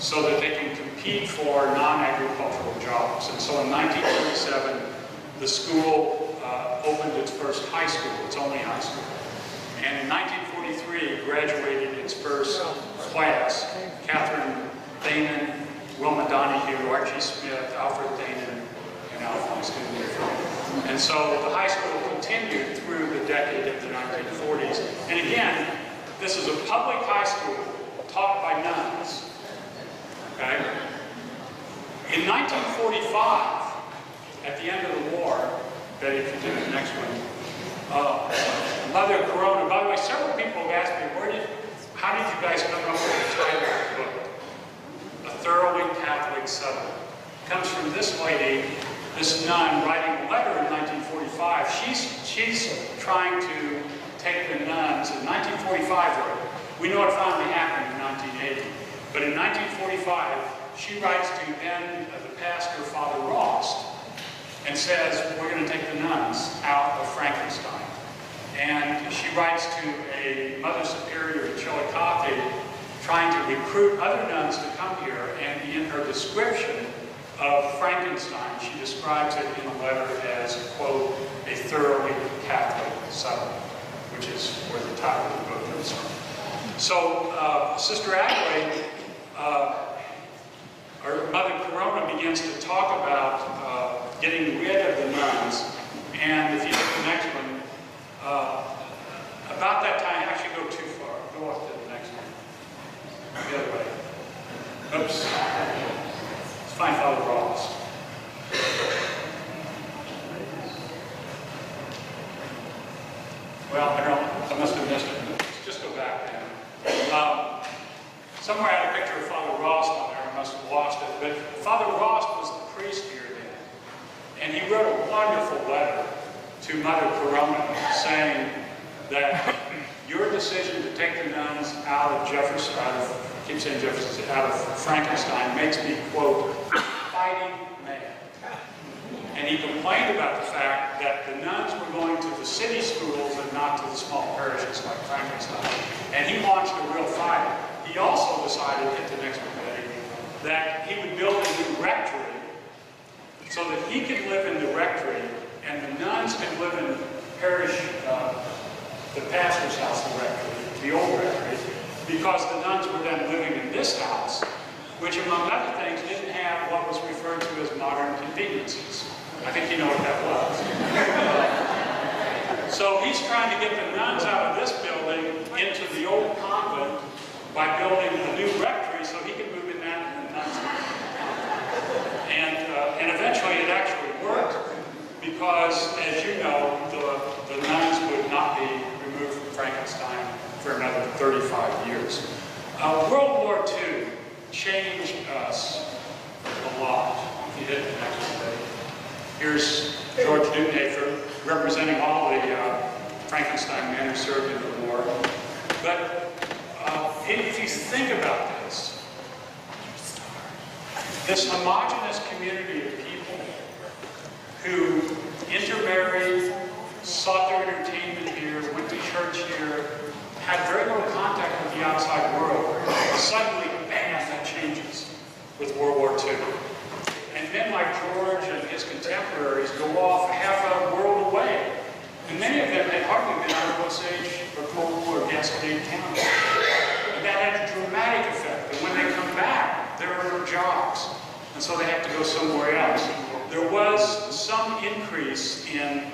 so that they can compete for non-agricultural jobs. And so in 1937, the school opened its first high school, its only high school. And in 1943, graduated its first class, Catherine Thanen, Wilma Donahue, Archie Smith, Alfred Thanen, and Alphonse Dubois. And so the high school continued through the decade of the 1940s. And again, this is a public high school taught by nuns. Okay? In 1945, at the end of the war, Betty, if you do the next one, Mother Corona, by the way, several people have asked me, how did you guys come up with the title of the book? A Thoroughly Catholic Settlement. It comes from this lady, this nun, writing a letter in 1945. She's trying to take the nuns in 1945. We know it finally happened in 1980. But in 1945, she writes to then the pastor, Father Rost, and says, we're going to take the nuns out of Frankenstein. And she writes to a Mother Superior in Chillicothe, trying to recruit other nuns to come here. And in her description of Frankenstein, she describes it in a letter as, quote, a thoroughly Catholic settlement, which is where the title of the book comes from. So Sister Adelaide, or Mother Corona, begins to talk about getting rid of the nuns. And if you look at the next one, about that time, actually go too far. Go off to the next one. The other way. Oops. Let's find Father Ross. Well, I must have missed it. Let's just go back then. Somewhere I had a picture of Father Ross on there. I must have lost it. But Father Ross was the priest here then. And he wrote a wonderful letter to Mother Corona saying that your decision to take the nuns out of Frankenstein makes me, quote, fighting man. And he complained about the fact that the nuns were going to the city schools and not to the small parishes like Frankenstein. And he launched a real fight. He also decided, hit the next one, Betty, that he would build a new rectory so that he could live in the rectory and the nuns could live in the parish, the pastor's house, the rectory, the old rectory, because the nuns were then living in this house, which among other things didn't have what was referred to as modern conveniences. I think you know what that was. So he's trying to get the nuns out of this building into the old convent by building a new rectory so he could move in that and the nuns in the and eventually it actually worked because, as you know, the nuns would not be removed from Frankenstein for another 35 years. World War II changed us a lot. If you hit the next one, here's George Newton representing all the Frankenstein men who served in the war. But if you think about this homogenous community of people who intermarried, sought their entertainment here, went to church here, had very little contact with the outside world, suddenly, bam, that changes with World War II. And men like George and his contemporaries go off half a world away. And many of them had hardly been out of Osage or Cold War or Gasconade County. And that had a dramatic effect. And when they come back, there are no jobs. And so they have to go somewhere else. There was some increase in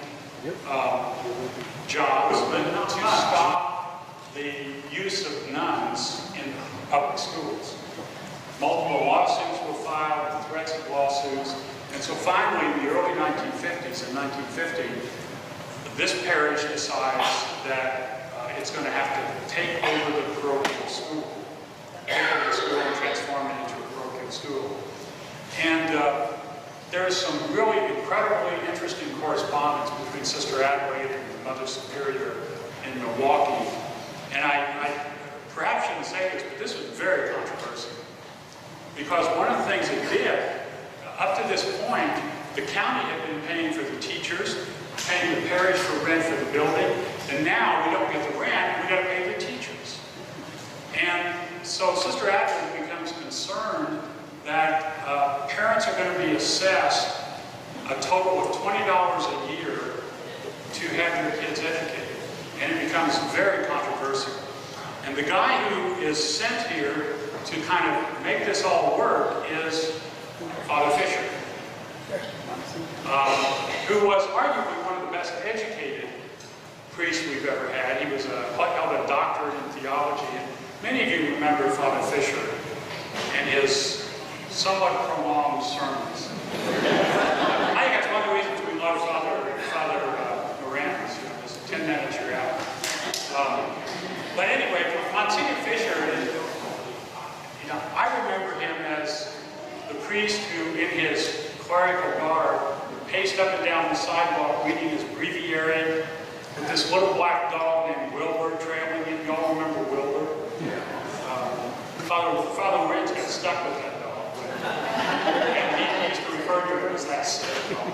jobs, but not to stop the use of nuns in public schools. Multiple lawsuits were filed, threats of lawsuits, and so finally in the early 1950s, in 1950, this parish decides that it's going to have to take over the parochial school. Take over the school and transform it into a parochial school. And there is some really incredibly interesting correspondence between Sister Adelaide and the Mother Superior in Milwaukee. And I perhaps shouldn't say this, but this was very controversial. Because one of the things it did, up to this point, the county had been paying for the teachers, paying the parish for rent for the building, and now we don't get the rent, we got to pay the teachers. And so Sister Adelaide becomes concerned that parents are going to be assessed a total of $20 a year to have their kids educated. And it becomes very controversial. And the guy who is sent here to kind of make this all work is Father Fisher, who was arguably one of the best educated priests we've ever had. He was held a doctorate in theology. And many of you remember Father Fisher and his somewhat prolonged sermons. I think that's one of the reasons we love Father Moran. Just 10 minutes, you're out. But anyway, Monsignor Fisher is, I remember him as the priest who, in his clerical garb, paced up and down the sidewalk reading his breviary with this little black dog named Wilbur trailing him. Y'all remember Wilbur? Father Lorenz got stuck with that dog. And he used to refer to it as that sick dog.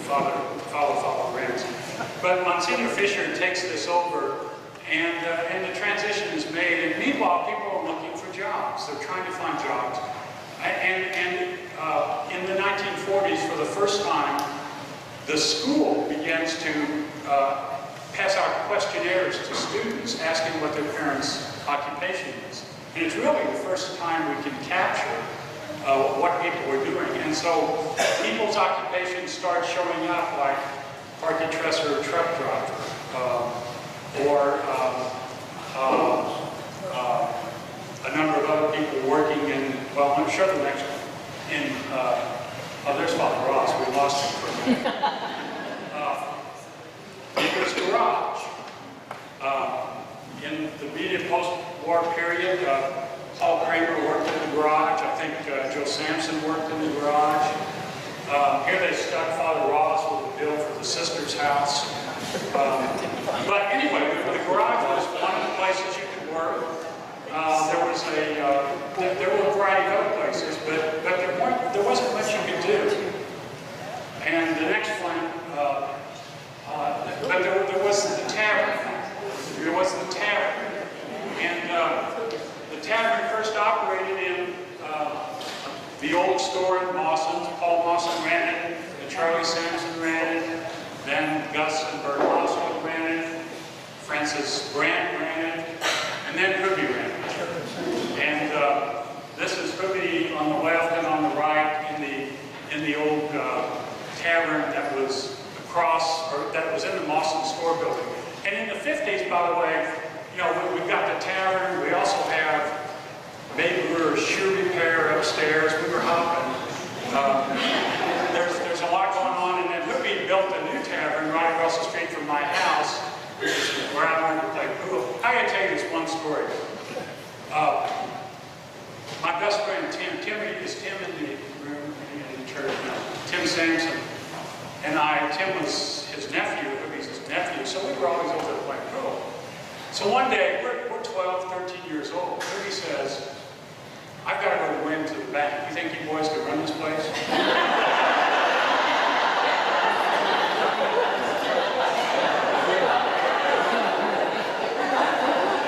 Father Lorenz. But Monsignor Fisher takes this over, and the transition is made. And meanwhile, people are looking for jobs. They're trying to find jobs. And in the 1940s, for the first time, the school begins to pass out questionnaires to students asking what their parents' occupation is. And it's really the first time we can capture what people are doing. And so people's occupations start showing up, like parking dresser or truck driver, or a number of other people working in, well, I'm sure the next one, in, oh, there's Father Ross, we lost him for a minute. Neighbor's Garage. In the immediate post-war period, Paul Kramer worked in the garage. I think Joe Sampson worked in the garage. Here they stuck Father Ross with a bill for the sister's house. But anyway, the garage was one of the places you could work. There were a variety of other places, but there wasn't much you could do. And the next one, but there was the tavern. There was the tavern. And the tavern first operated in the old store in Mawson's. Paul Mawson ran it, and Charlie Sampson ran it, then Gus and Bert Mawson ran it, Francis Brandt ran it, and then Hooby ran it. And this is Hooby on the left and on the right in the old tavern that was across, or that was in the Mawson store building. And in the 50s, by the way, we've got the tavern. We also have maybe we were shoe repair upstairs. We were hopping. There's a lot going on. And then Hooby built a new tavern right across the street from my house, which is where I learned to play pool. I gotta tell you this one story. my best friend Tim. Is Tim in the room in the church now? Tim Sampson. And Tim was his nephew, He's his nephew, so we were always over there playing pool. So one day, we're 12, 13 years old. Herbie says, I've got to go to Wynn to the bank. You think you boys could run this place?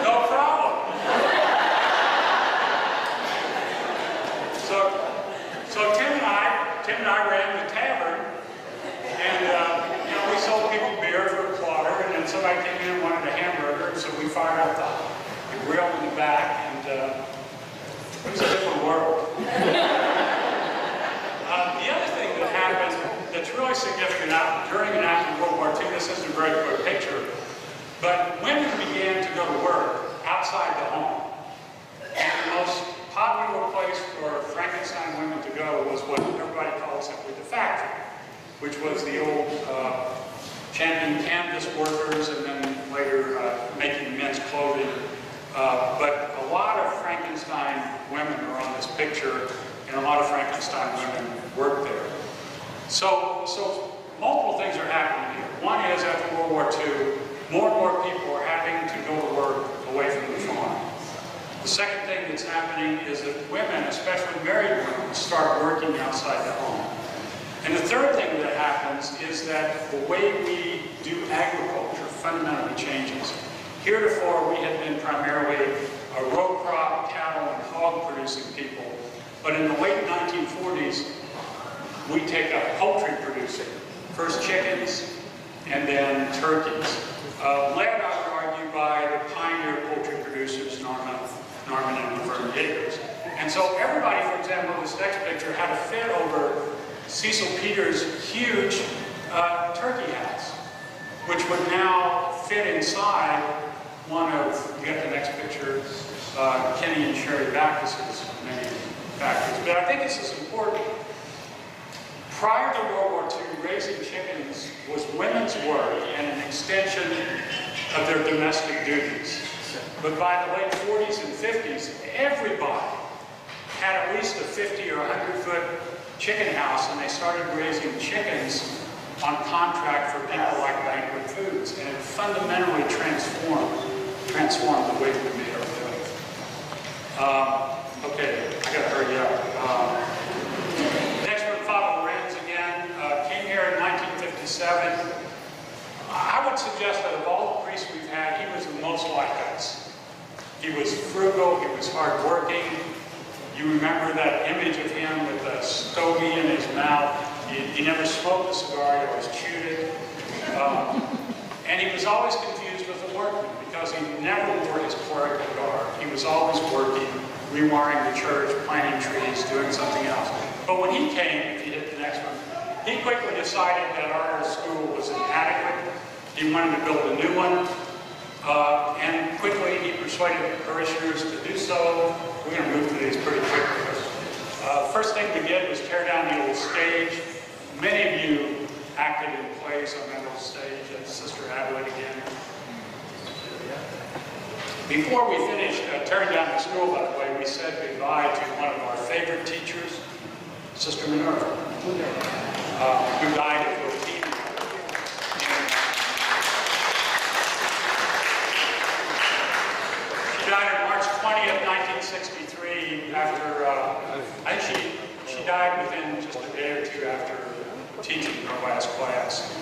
No problem. So Tim and I ran the tavern, and we sold people beer for $1, and then somebody came in and wanted a hamburger, so we fired up the grill in the back, and it was a different world. The other thing that happened that's really significant during and after World War II, this isn't a very clear picture, but women began to go to work outside the home. And the most popular place for Frankenstein women to go was what everybody called simply the factory, which was the old championing canvas workers and then later making men's clothing. But a lot of Frankenstein women are on this picture, and a lot of Frankenstein women work there. So multiple things are happening here. One is, after World War II, more and more people are having to go to work away from the farm. The second thing that's happening is that women, especially married women, start working outside the home. And the third thing that happens is that the way we do agriculture fundamentally changes. Heretofore, we had been primarily a row crop, cattle, and hog producing people. But in the late 1940s, we take up poultry producing. First chickens, and then turkeys. Led, I would argue, by the pioneer poultry producers, Norman and Laverne Yeagers. And so everybody, for example, in this next picture, had a fit over Cecil Peters' huge turkey house, which would now fit inside one of, you got the next picture, Kenny and Sherry Backus's many factories. But I think this is important. Prior to World War II, raising chickens was women's work and an extension of their domestic duties. But by the late 40s and 50s, everybody had at least a 50 or 100-foot chicken house, and they started raising chickens on contract for people like Banquet Foods, and it fundamentally transformed the way we made our food. Okay, I gotta hurry up. Next one, Father Lorenz again, came here in 1957. I would suggest that of all the priests we've had, he was the most like us. He was frugal, he was hardworking. You remember that image of him with a stogie in his mouth. He never smoked a cigar, he always chewed it. And he was always confused with a workman because he never wore his clerical garb. He was always working, rewiring the church, planting trees, doing something else. But when he came, if you hit the next one, he quickly decided that our school was inadequate. He wanted to build a new one. And quickly he persuaded the parishioners to do so. We're going to move through these pretty quickly. First thing we did was tear down the old stage. Many of you acted in plays on that old stage, and Sister Adelaide again. Before we finished tearing down the school, by the way, we said goodbye to one of our favorite teachers, Sister Minerva, who died at 14. She died on March 20th, 1963, after, I think she died within just a day or two after teaching her last class.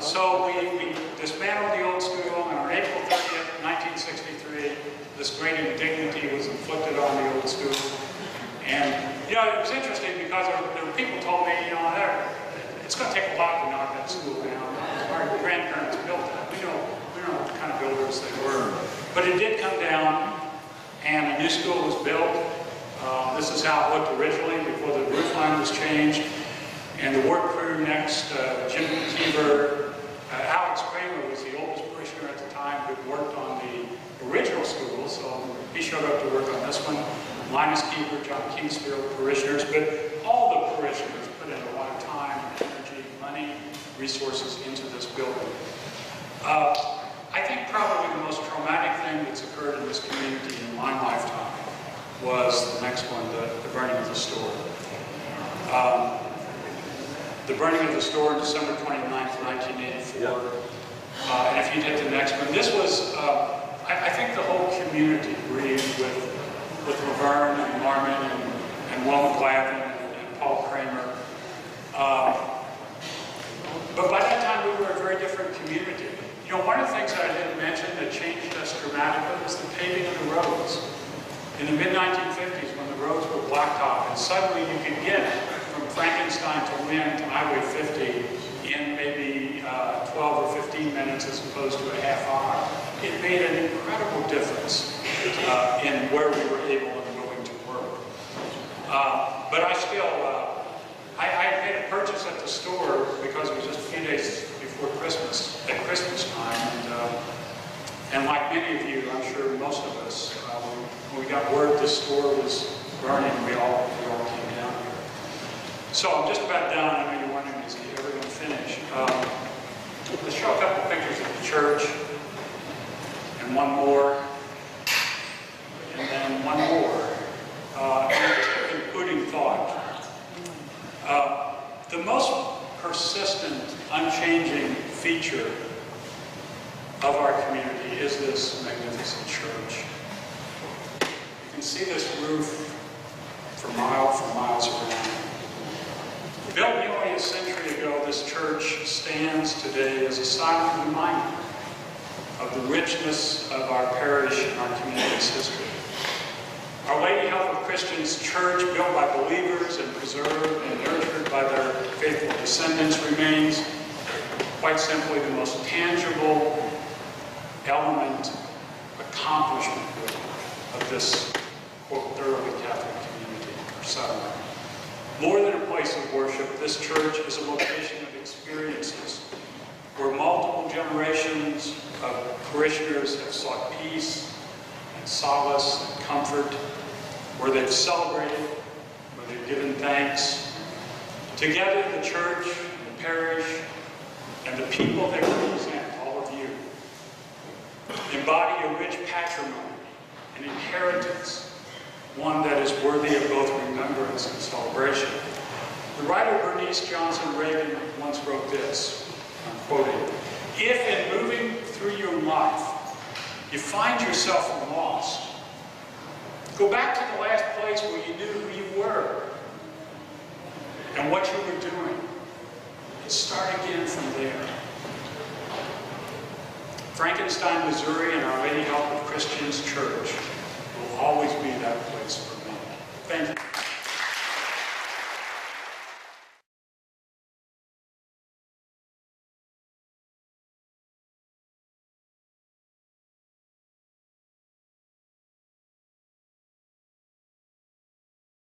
So we dismantled the old school, and on April 30th, 1963, this great indignity was inflicted on the old school. And, you know, it was interesting because there were people told me, you know, it's going to take a lot to knock that school down. Our grandparents built it. We know what kind of builders they were. But it did come down, and a new school was built. This is how it looked originally before the roof line was changed. And the work crew next, Jim Keever, Alex Kramer was the oldest parishioner at the time who worked on the original school, so he showed up to work on this one. Linus Keever, John Kingsfield, parishioners, but all the parishioners put in a lot of time, energy, money, resources into this building. I think probably the most traumatic thing that's occurred in this community in my lifetime was the next one, the burning of the store. The burning of the store, December 29th, 1984. And if you'd hit the next one, this was, I think the whole community grieved with Laverne and Norman and Wilma Glavin and Paul Kramer. But by that time, we were a very different community. You know, one of the things I didn't mention that changed us dramatically was the paving of the roads. In the mid-1950s, when the roads were blacktop, and suddenly you could get from Frankenstein to Lynn to Highway 50 in maybe 12 or 15 minutes as opposed to a half hour. It made an incredible difference in where we were able and willing to work. But I still, I made a purchase at the store because it was just a few days before Christmas, at Christmas time, and like many of you, I'm sure most of us, when we got word the store was burning, we all came down here. So I'm just about done. I know you're wondering, is he ever going to finish? Let's show a couple pictures of the church, and one more, and then one more, and just a concluding thought. The most persistent, unchanging feature of our community is this magnificent church. You can see this roof for miles around. Built nearly a century ago, this church stands today as a silent reminder of the richness of our parish and our community's history. Our Lady Health of Christians Church, built by believers and preserved and nurtured by their faithful descendants, remains quite simply the most tangible element, accomplishment of this, quote, thoroughly Catholic community or settlement. More than a place of worship, this church is a location of experiences where multiple generations of parishioners have sought peace and solace and comfort, where they've celebrated, where they've given thanks. Together, the church, the parish, and the people they represent, all of you, embody a rich patrimony, an inheritance, one that is worthy of both remembrance and celebration. The writer Bernice Johnson Reagan once wrote this, I'm quoting, "If in moving through your life you find yourself lost, go back to the last place where you knew who you were and what you were doing, and start again from there." Frankenstein, Missouri, and Our Lady Health of Christians Church will always be that place for me. Thank you.